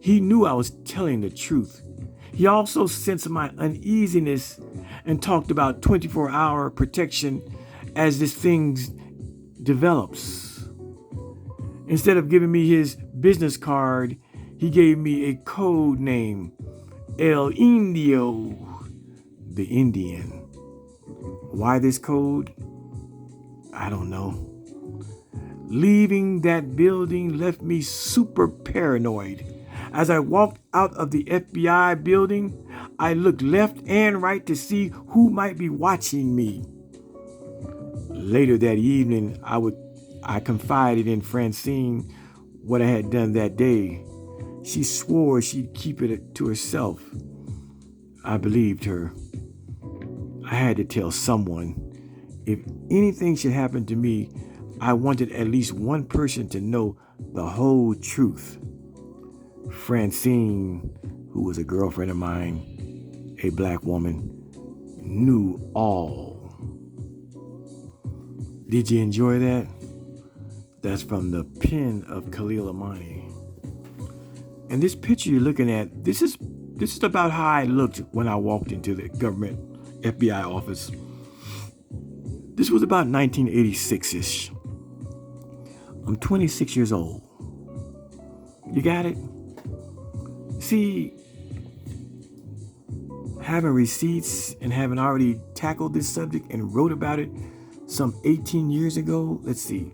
He knew I was telling the truth. He also sensed my uneasiness and talked about 24-hour protection as this thing develops. Instead of giving me his business card, he gave me a code name, El Indio, the Indian. Why this code? I don't know. Leaving that building left me super paranoid. As I walked out of the FBI building, I looked left and right to see who might be watching me. Later that evening, I confided in Francine what I had done that day. She swore she'd keep it to herself. I believed her. I had to tell someone. If anything should happen to me, I wanted at least one person to know the whole truth. Francine, who was a girlfriend of mine, a black woman knew all. Did you enjoy that? That's from the pen of Khalil Amani. And this picture you're looking at, this is about how I looked when I walked into the government FBI office. This was about 1986-ish. I'm 26 years old. You got it? See, having receipts and having already tackled this subject and wrote about it some 18 years ago. Let's see.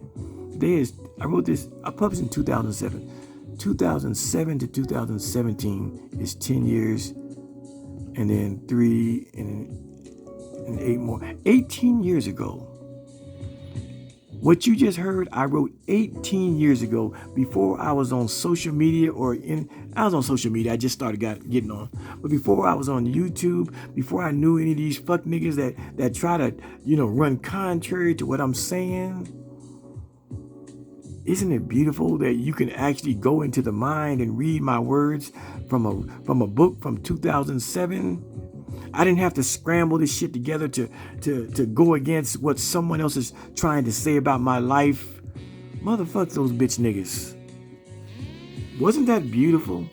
I wrote this, I published in 2007. 2007 to 2017 is 10 years, and then 3 and 8 more. 18 years ago. What you just heard, I wrote 18 years ago before I was on social media I was on social media. I just started getting on. But before I was on YouTube, before I knew any of these fuck niggas that try to, run contrary to what I'm saying. Isn't it beautiful that you can actually go into the mind and read my words from a book from 2007? I didn't have to scramble this shit together to go against what someone else is trying to say about my life. Motherfuck those bitch niggas. Wasn't that beautiful?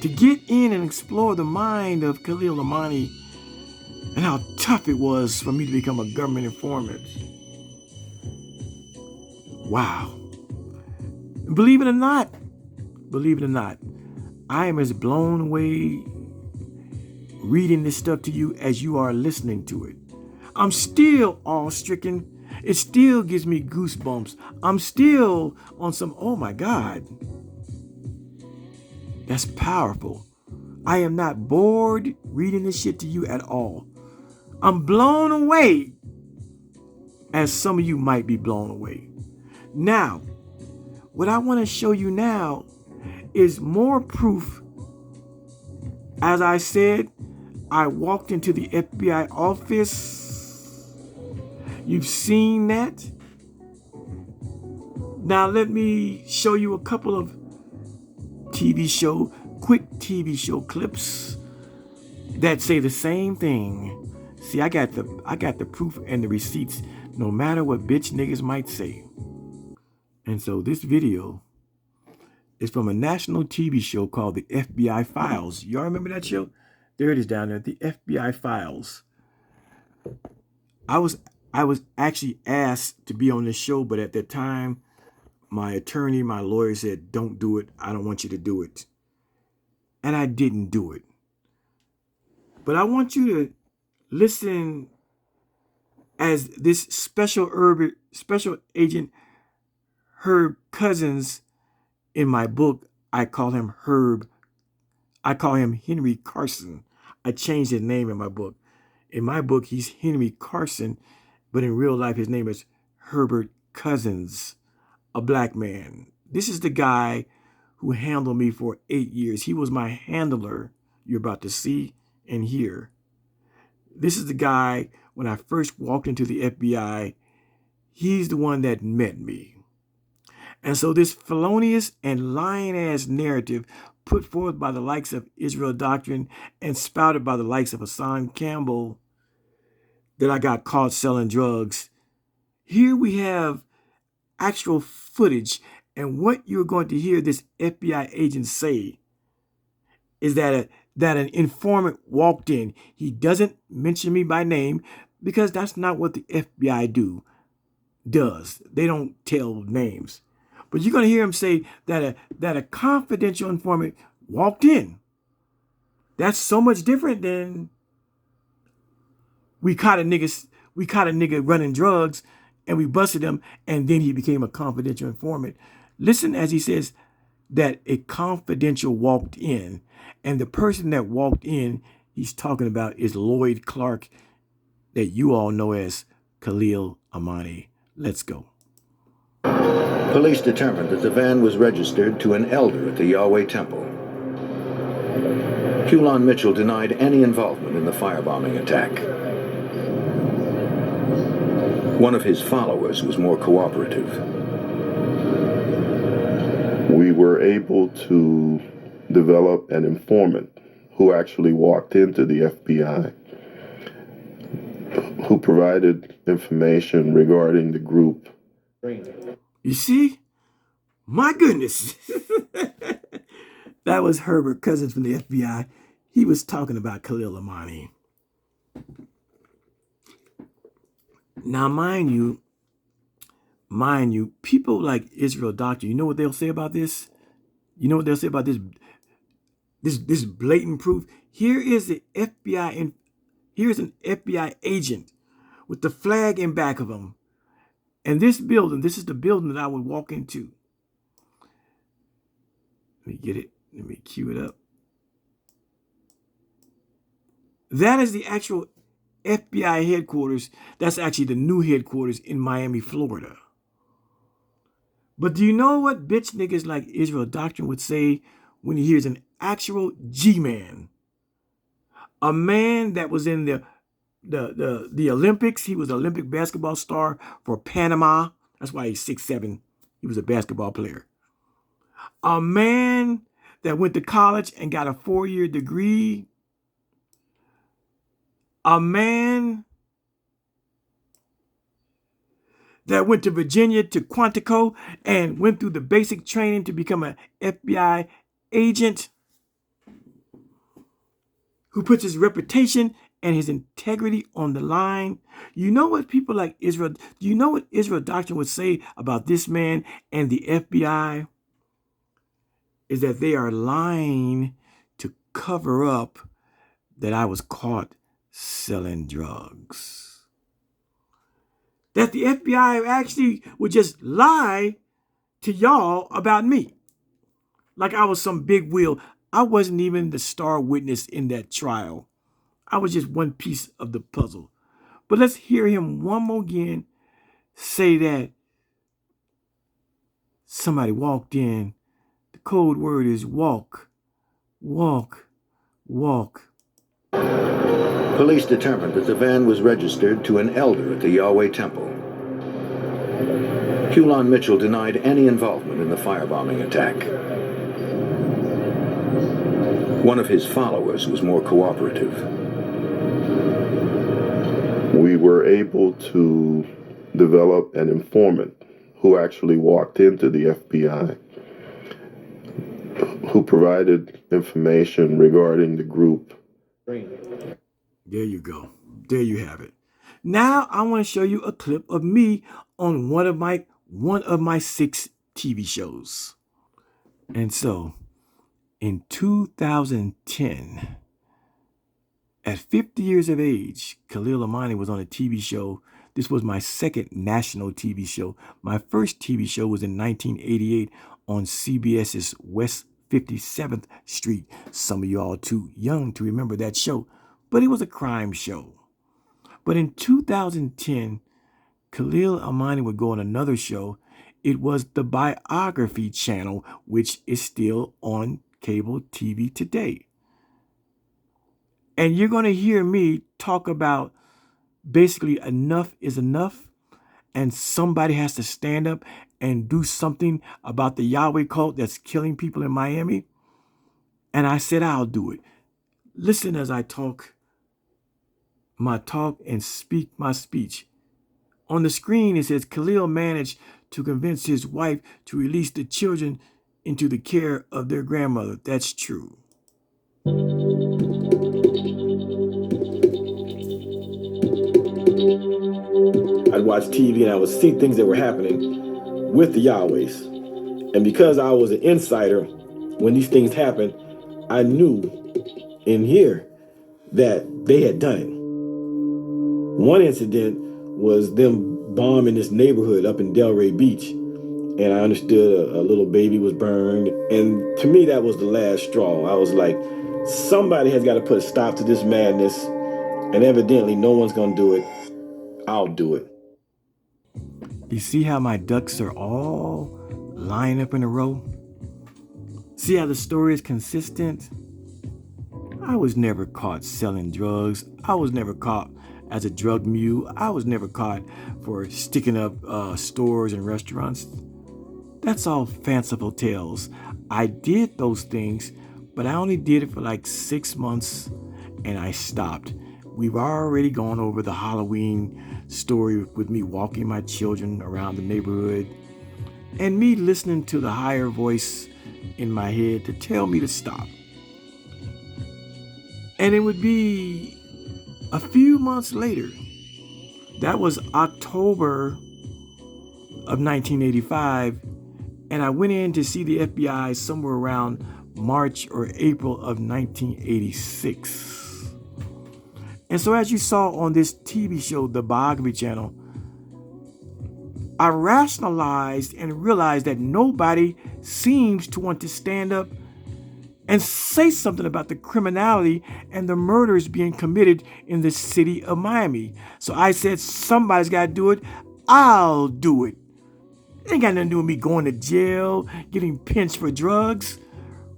To get in and explore the mind of Khalil Amani and how tough it was for me to become a government informant. Wow. Believe it or not, I am as blown away reading this stuff to you as you are listening to it. I'm still awe-stricken. It still gives me goosebumps. I'm still on some, oh my God. That's powerful. I am not bored reading this shit to you at all. I'm blown away, as some of you might be blown away. Now, what I want to show you now is more proof. As I said, I walked into the FBI office. You've seen that. Now let me show you a couple of quick TV show clips that say the same thing. See, I got the proof and the receipts, no matter what bitch niggas might say. And so this video is from a national TV show called the F.B.I. Files. Y'all remember that show? There it is down there, the F.B.I. Files. I was actually asked to be on this show, but at that time, my lawyer said, don't do it. I don't want you to do it. And I didn't do it. But I want you to listen as this special agent Herb Cousins, in my book, I call him Herb. I call him Henry Carson. I changed his name in my book. In my book, he's Henry Carson, but in real life, his name is Herbert Cousins, a black man. This is the guy who handled me for 8 years. He was my handler, you're about to see and hear. This is the guy, when I first walked into the FBI, he's the one that met me. And so this felonious and lying-ass narrative put forth by the likes of Israel Doctrine and spouted by the likes of Hassan Campbell that I got caught selling drugs. Here we have actual footage, and what you're going to hear this FBI agent say is that an informant walked in. He doesn't mention me by name because that's not what the FBI does. They don't tell names. But you're going to hear him say that a confidential informant walked in. That's so much different than we caught a nigga running drugs and we busted him and then he became a confidential informant. Listen as he says that a confidential walked in, and the person that walked in he's talking about is Lloyd Clark, that you all know as Khalil Amani. Let's go. Police determined that the van was registered to an elder at the Yahweh temple. Kulon Mitchell denied any involvement in the firebombing attack. One of his followers was more cooperative. We were able to develop an informant who actually walked into the FBI, who provided information regarding the group. You see? My goodness. That was Herbert Cousins from the FBI. He was talking about Khalil Amani. Now, mind you, people like Israel Doctor, you know what they'll say about this? You know what they'll say about this blatant proof? Here is the FBI, and here's an FBI agent with the flag in back of him. And this building, this is the building that I would walk into. Let me get it. Let me cue it up. That is the actual FBI headquarters. That's actually the new headquarters in Miami, Florida. But do you know what bitch niggas like Israel Doctrine would say when he hears an actual G-man? A man that was in the Olympics. He was an Olympic basketball star for Panama. That's why he's 6'7". He was a basketball player. A man that went to college and got a 4-year degree. A man that went to Virginia to Quantico and went through the basic training to become an FBI agent, who puts his reputation and his integrity on the line. You know what people like Israel, you know what Israel Doctrine would say about this man and the FBI? Is that they are lying to cover up that I was caught selling drugs. That the FBI actually would just lie to y'all about me. Like I was some big wheel. I wasn't even the star witness in that trial. I was just one piece of the puzzle. But let's hear him one more again say that somebody walked in. The code word is walk, walk, walk. Police determined that the van was registered to an elder at the Yahweh Temple. Hulon Mitchell denied any involvement in the firebombing attack. One of his followers was more cooperative. We were able to develop an informant who actually walked into the FBI, who provided information regarding the group. There you go. There you have it. Now I want to show you a clip of me on one of my 6 TV shows. And so, in 2010, at 50 years of age, Khalil Amani was on a TV show. This was my second national TV show. My first TV show was in 1988 on CBS's West 57th Street. Some of y'all too young to remember that show, but it was a crime show. But in 2010, Khalil Amani would go on another show. It was the Biography Channel, which is still on cable TV today. And you're going to hear me talk about basically enough is enough, and somebody has to stand up and do something about the Yahweh cult that's killing people in Miami. And I said, I'll do it. Listen as I talk my talk and speak my speech. On the screen, it says Khalil managed to convince his wife to release the children into the care of their grandmother. That's true. I'd watch TV and I would see things that were happening with the Yahwehs. And because I was an insider, when these things happened, I knew in here that they had done it. One incident was them bombing this neighborhood up in Delray Beach. And I understood a little baby was burned. And to me, that was the last straw. I was like, somebody has got to put a stop to this madness. And evidently, no one's going to do it. I'll do it. You see how my ducks are all lined up in a row? See how the story is consistent? I was never caught selling drugs. I was never caught as a drug mule. I was never caught for sticking up stores and restaurants. That's all fanciful tales. I did those things But I only did it for like 6 months and I stopped. We've already gone over the Halloween story with me walking my children around the neighborhood and me listening to the higher voice in my head to tell me to stop. And it would be a few months later. That was October of 1985, and I went in to see the FBI somewhere around March or April of 1986. And so as you saw on this TV show, the Biography Channel, I rationalized and realized that nobody seems to want to stand up and say something about the criminality and the murders being committed in the city of Miami. So I said, somebody's got to do it. I'll do it. It ain't got nothing to do with me going to jail, getting pinched for drugs.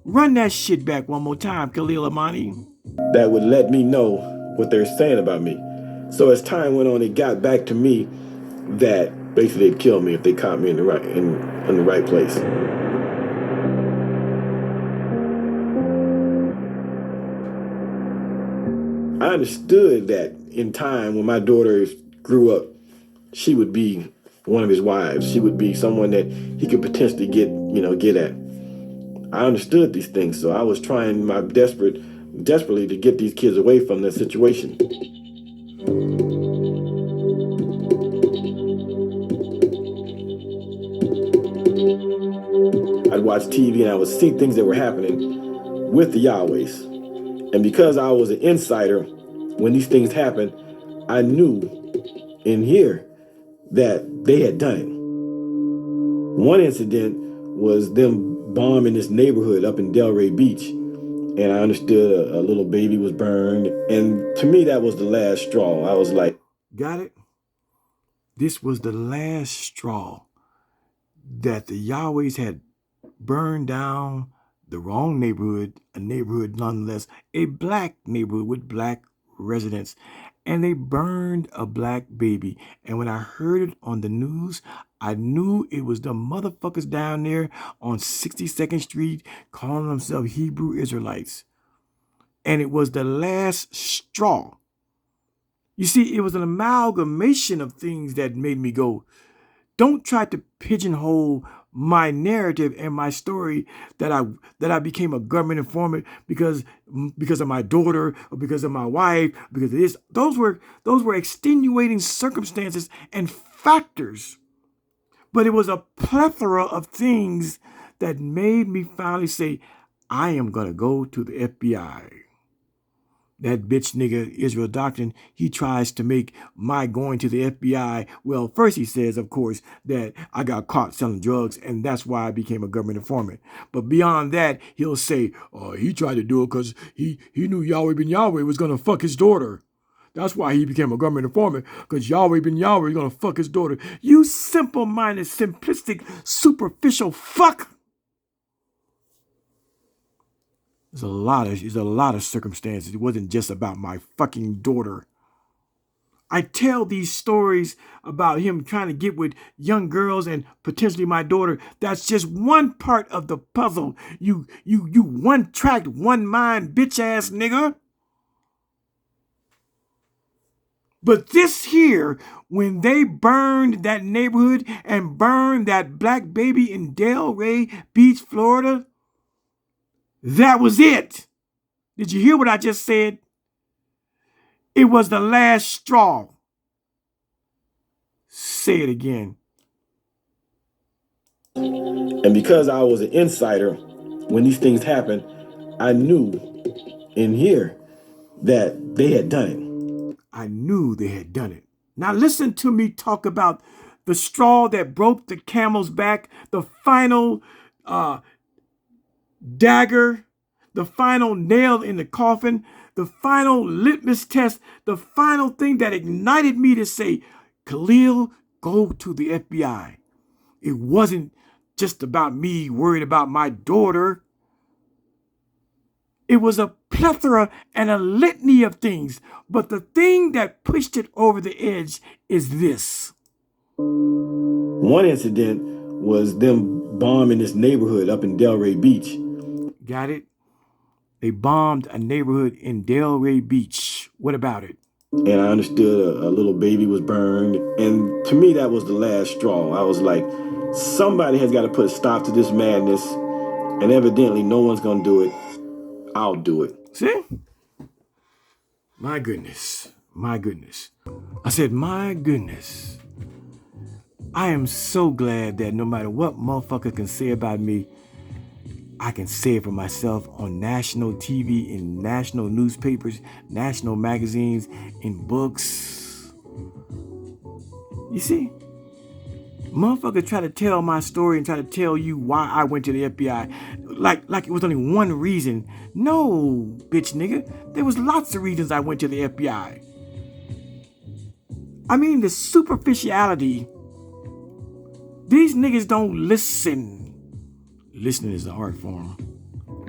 Run that shit back one more time, Khalil Amani. That would let me know what they're saying about me. So as time went on, it got back to me that basically they'd kill me if they caught me in the right place. I understood that in time when my daughter grew up, she would be one of his wives. She would be someone that he could potentially get at. I understood these things, so I was trying my desperately to get these kids away from that situation. I'd watch TV and I would see things that were happening with the Yahwehs. And because I was an insider, when these things happened, I knew in here that they had done it. One incident was them bombing this neighborhood up in Delray Beach. And I understood a little baby was burned. And to me, that was the last straw. I was like, got it? This was the last straw that the Yahwehs had burned down the wrong neighborhood, a neighborhood nonetheless, a black neighborhood with black residents. And they burned a black baby. And when I heard it on the news, I knew it was the motherfuckers down there on 62nd Street calling themselves Hebrew Israelites. And it was the last straw. You see, it was an amalgamation of things that made me go, don't try to pigeonhole my narrative and my story that I became a government informant because of my daughter or because of my wife, because of this. Those were extenuating circumstances and factors. But it was a plethora of things that made me finally say, I am going to go to the FBI. That bitch nigga Israel Doctrine, he tries to make my going to the FBI, well, first he says, of course, that I got caught selling drugs and that's why I became a government informant. But beyond that, he'll say, oh, he tried to do it because he knew Yahweh ben Yahweh was going to fuck his daughter. That's why he became a government informant, because Yahweh ben Yahweh was going to fuck his daughter. You simple-minded, simplistic, superficial fuck. There's a lot of circumstances. It wasn't just about my fucking daughter. I tell these stories about him trying to get with young girls and potentially my daughter. That's just one part of the puzzle. You one-tracked, one-mind bitch-ass nigga. But this here, when they burned that neighborhood and burned that black baby in Delray Beach, Florida, that was it. Did you hear what I just said? It was the last straw. Say it again. and because I was an insider, when these things happened, I knew in here that they had done it. I knew they had done it. Now listen to me talk about the straw that broke the camel's back, the final dagger, the final nail in the coffin, the final litmus test, the final thing that ignited me to say, Khalil, go to the FBI. It wasn't just about me worried about my daughter. It was a plethora and a litany of things. But the thing that pushed it over the edge is this. One incident was them bombing this neighborhood up in Delray Beach. Got it? They bombed a neighborhood in Delray Beach. What about it? And I understood a little baby was burned. And to me, that was the last straw. I was like, somebody has got to put a stop to this madness. And evidently, no one's going to do it. I'll do it. See? My goodness. My goodness. I said, my goodness. I am so glad that no matter what motherfucker can say about me, I can say it for myself on national TV, in national newspapers, national magazines, in books. You see? Motherfucker try to tell my story and try to tell you why I went to the FBI. Like it was only one reason. No, bitch nigga. There was lots of reasons I went to the FBI. I mean, the superficiality. These niggas don't listen. Listening is an art form.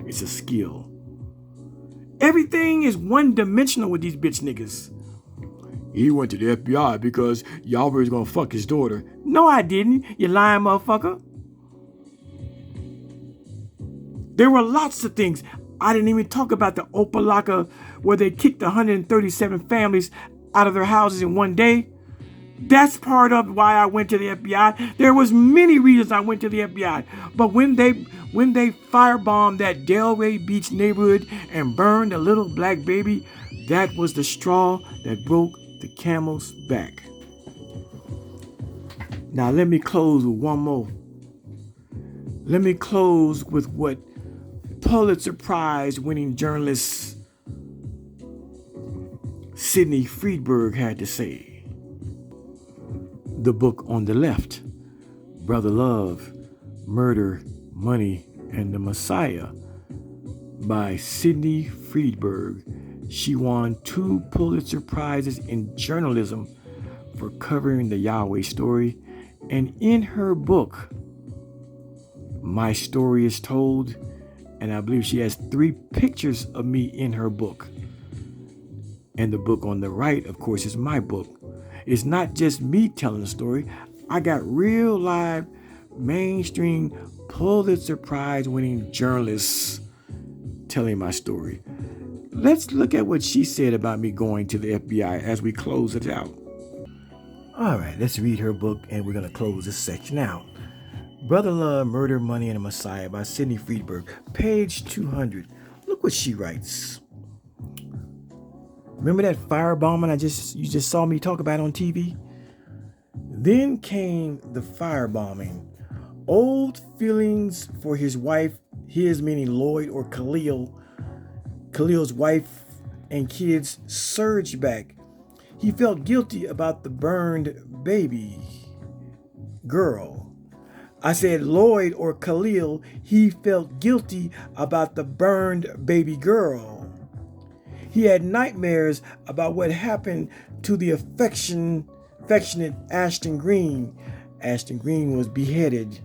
It's a skill. Everything is one-dimensional with these bitch niggas. He went to the FBI because Yahweh was gonna fuck his daughter. No, I didn't, you lying motherfucker. There were lots of things. I didn't even talk about the Opalaka where they kicked 137 families out of their houses in one day. That's part of why I went to the FBI. There was many reasons I went to the FBI. But when they firebombed that Delray Beach neighborhood and burned a little black baby, that was the straw that broke the camel's back. Now let me close with one more. Let me close with what Pulitzer Prize-winning journalist Sidney Friedberg had to say. The book on the left, Brother Love, Murder, Money, and the Messiah by Sidney Friedberg. She won 2 Pulitzer Prizes in journalism for covering the Yahweh story. And in her book, My Story is Told, and I believe she has 3 pictures of me in her book. And the book on the right, of course, is my book. It's not just me telling the story. I got real live, mainstream Pulitzer Prize-winning journalists telling my story. Let's look at what she said about me going to the FBI as we close it out. All right, let's read her book, and we're going to close this section out. Brother Love, Murder, Money, and the Messiah by Sidney Friedberg, page 200. Look what she writes. Remember that firebombing you just saw me talk about on TV? Then came the firebombing. Old feelings for his wife, his meaning Lloyd or Khalil's wife and kids surged back. He felt guilty about the burned baby girl. I said Lloyd or Khalil, he felt guilty about the burned baby girl. He had nightmares about what happened to the affectionate Ashton Green. Ashton Green was beheaded.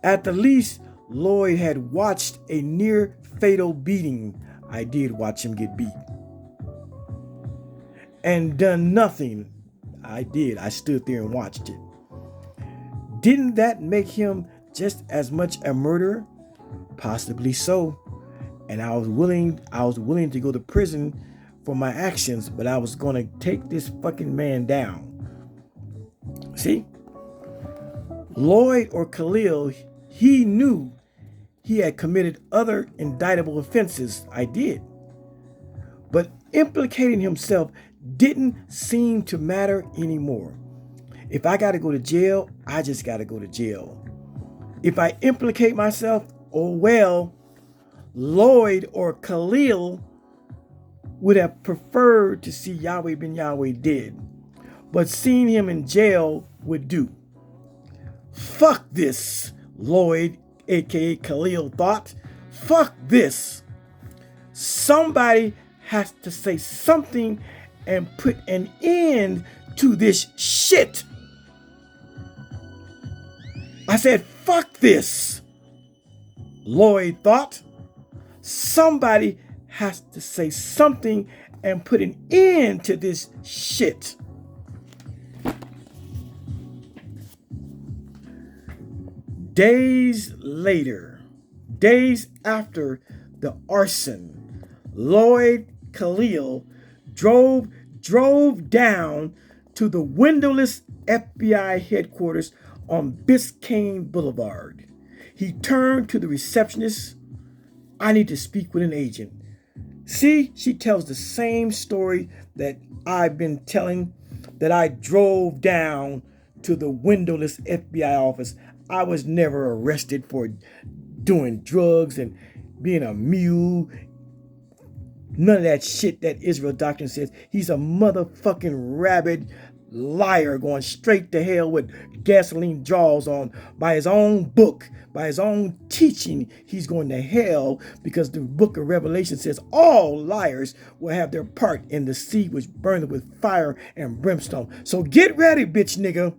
At the least, Lloyd had watched a near fatal beating. I did watch him get beat. And done nothing. I did. I stood there and watched it. Didn't that make him just as much a murderer? Possibly so. And I was willing to go to prison for my actions, but I was going to take this fucking man down. See? Lloyd or Khalil, he knew he had committed other indictable offenses. I did. But implicating himself didn't seem to matter anymore. If I got to go to jail, I just got to go to jail. If I implicate myself, oh well. Lloyd or Khalil would have preferred to see Yahweh ben Yahweh dead, but seeing him in jail would do. Fuck this, Lloyd, aka Khalil, thought. Fuck this. Somebody has to say something and put an end to this shit. I said, fuck this, Lloyd thought. Somebody has to say something and put an end to this shit. Days later, days after the arson. Lloyd Khalil drove down to the windowless FBI headquarters on Biscayne Boulevard. He turned to the receptionist. I need to speak with an agent. See, she tells the same story that I've been telling, that I drove down to the windowless FBI office. I was never arrested for doing drugs and being a mule. None of that shit that Israel doctrine says. He's a motherfucking rabid liar going straight to hell with gasoline jaws on. By his own book, by his own teaching, he's going to hell, because the book of Revelation says all liars will have their part in the sea which burneth with fire and brimstone. So get ready, bitch nigga.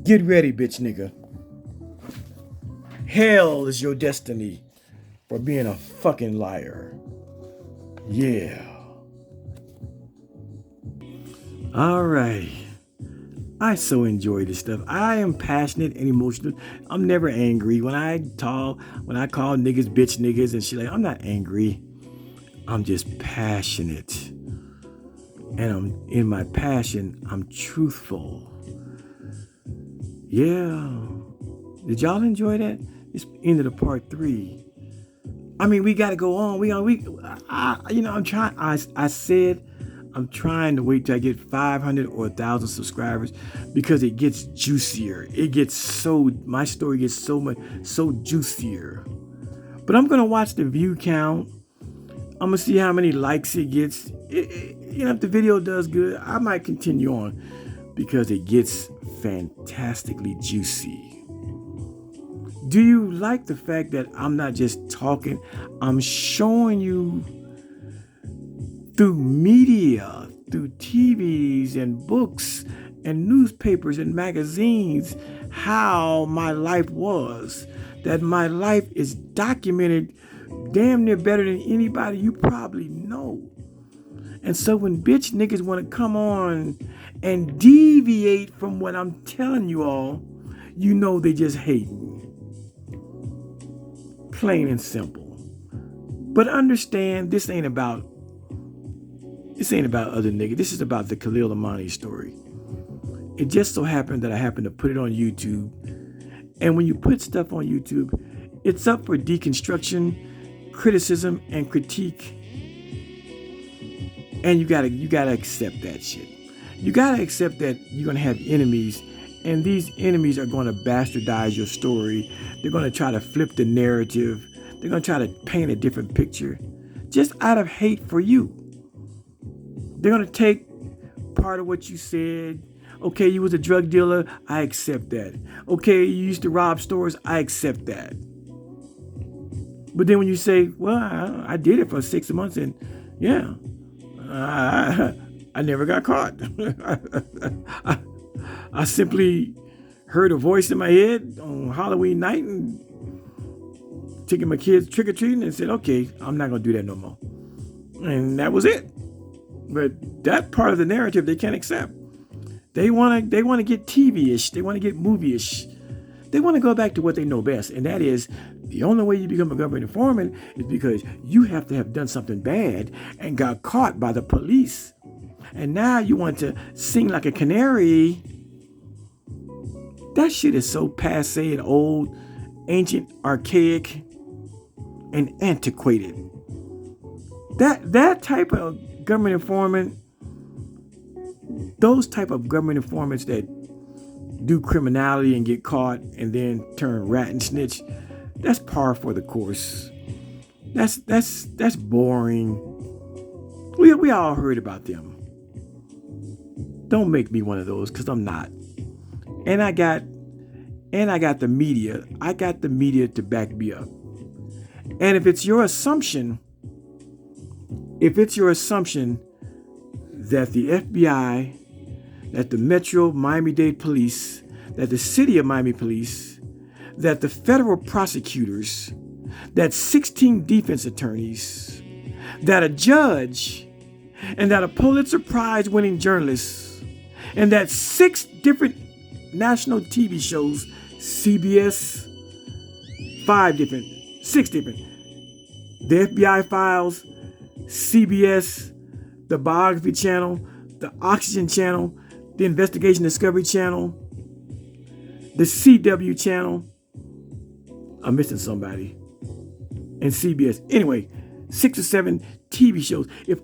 Get ready, bitch nigga. Hell is your destiny for being a fucking liar. Yeah. All right. I so enjoy this stuff. I am passionate and emotional. I'm never angry. When I call niggas bitch niggas and shit, like, I'm not angry. I'm just passionate. And in my passion, I'm truthful. Yeah. Did y'all enjoy that? It's ended of part 3. I mean, we got to go on. I'm trying to wait till I get 500 or 1,000 subscribers, because it gets juicier. My story gets so juicier. But I'm going to watch the view count. I'm going to see how many likes it gets. If the video does good, I might continue on, because it gets fantastically juicy. Do you like the fact that I'm not just talking? I'm showing you through media, through TVs and books and newspapers and magazines, how my life was. That my life is documented damn near better than anybody you probably know. And so when bitch niggas want to come on and deviate from what I'm telling you all, you know they just hate me. Plain and simple. But understand, this ain't about other niggas. This is about the Khalil Amani story. It just so happened that I happened to put it on YouTube. And when you put stuff on YouTube, it's up for deconstruction, criticism, and critique. And you gotta accept that shit. You gotta accept that you're gonna have enemies, and these enemies are gonna bastardize your story. They're gonna try to flip the narrative. They're gonna try to paint a different picture, just out of hate for you. They're gonna take part of what you said. Okay, you was a drug dealer. I accept that. Okay, you used to rob stores. I accept that. But then when you say, well, I did it for 6 months, and yeah, I never got caught. I simply heard a voice in my head on Halloween night and taking my kids trick-or-treating and said, okay, I'm not going to do that no more. And that was it. But that part of the narrative they can't accept. They want to get TV-ish. They want to get movie-ish. They want to go back to what they know best. And that is, the only way you become a government informant is because you have to have done something bad and got caught by the police. And now you want to sing like a canary. That shit is so passe and old, ancient, archaic, and antiquated. That type of government informant, those type of government informants that do criminality and get caught and then turn rat and snitch, that's par for the course. That's boring. We all heard about them. Don't make me one of those, because I'm not. And I got the media. I got the media to back me up. And if it's your assumption that the FBI, that the Metro Miami-Dade Police, that the City of Miami Police, that the federal prosecutors, that 16 defense attorneys, that a judge, and that a Pulitzer Prize-winning journalist, and that 6 different national TV shows, CBS, 6 different, the FBI Files, CBS, the Biography Channel, the Oxygen Channel, the Investigation Discovery Channel, the CW Channel. I'm missing somebody. And CBS. Anyway, 6 or 7 TV shows. If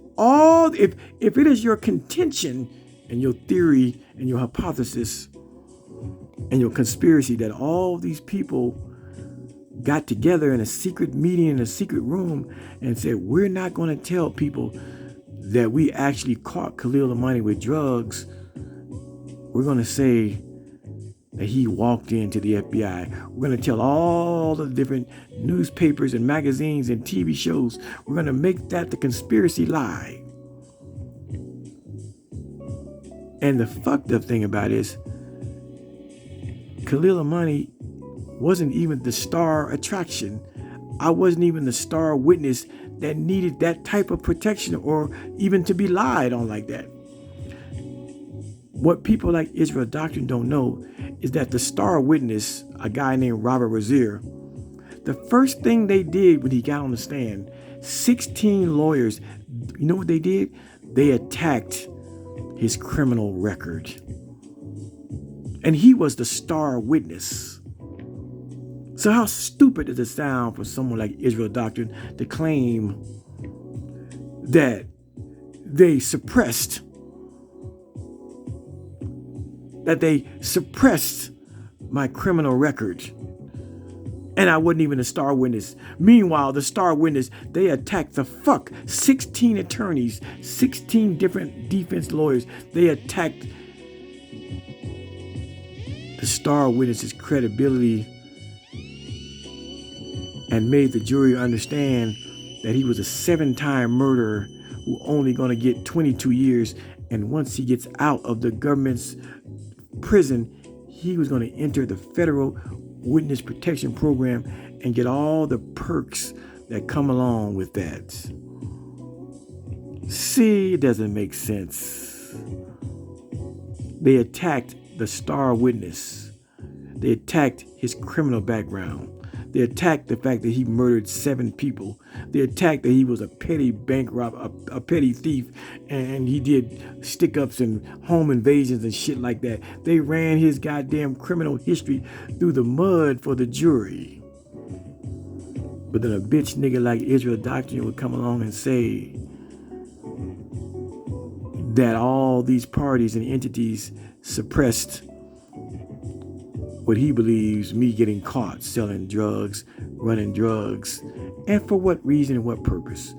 it is your contention and your theory and your hypothesis and your conspiracy that all these people got together in a secret meeting in a secret room and said, we're not going to tell people that we actually caught Khalil Amani with drugs. We're going to say that he walked into the FBI. We're going to tell all the different newspapers and magazines and TV shows. We're going to make that the conspiracy lie. And the fucked up thing about it is, Khalil Amani wasn't even the star attraction. I wasn't even the star witness that needed that type of protection or even to be lied on like that. What people like Israel Doctrine don't know is that the star witness, a guy named Robert Rozier, the first thing they did when he got on the stand, 16 lawyers, you know what they did? They attacked his criminal record. And he was the star witness. So how stupid does it sound for someone like Israel Doctrine to claim that they suppressed my criminal record and I wasn't even a star witness? Meanwhile, the star witness, they attacked 16 attorneys, 16 different defense lawyers. They attacked the star witness's credibility and made the jury understand that he was a 7-time murderer who only going to get 22 years. And once he gets out of the government's prison, he was going to enter the federal witness protection program and get all the perks that come along with that. See, it doesn't make sense. They attacked the star witness. They attacked his criminal background. They attacked the fact that he murdered 7 people. They attacked that he was a petty bank robber, a petty thief, and he did stick-ups and home invasions and shit like that. They ran his goddamn criminal history through the mud for the jury. But then a bitch nigga like Israel Doctrine would come along and say that all these parties and entities suppressed what he believes me getting caught selling drugs, running drugs, and for what reason and what purpose.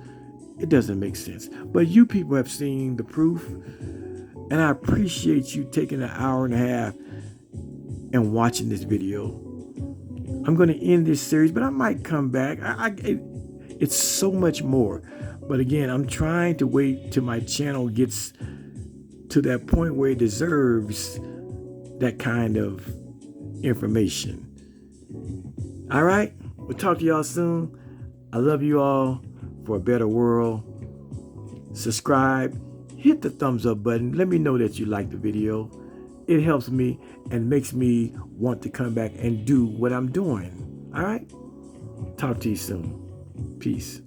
It doesn't make sense. But you people have seen the proof, and I appreciate you taking an hour and a half and watching this video. I'm going to end this series, but I might come back. It's so much more. But again, I'm trying to wait till my channel gets to that point where it deserves that kind of information. All right, we'll talk to y'all soon. I love you all. For a better world. Subscribe, hit the thumbs up button. Let me know that you like the video. It helps me and makes me want to come back and do what I'm doing. All right, talk to you soon. Peace.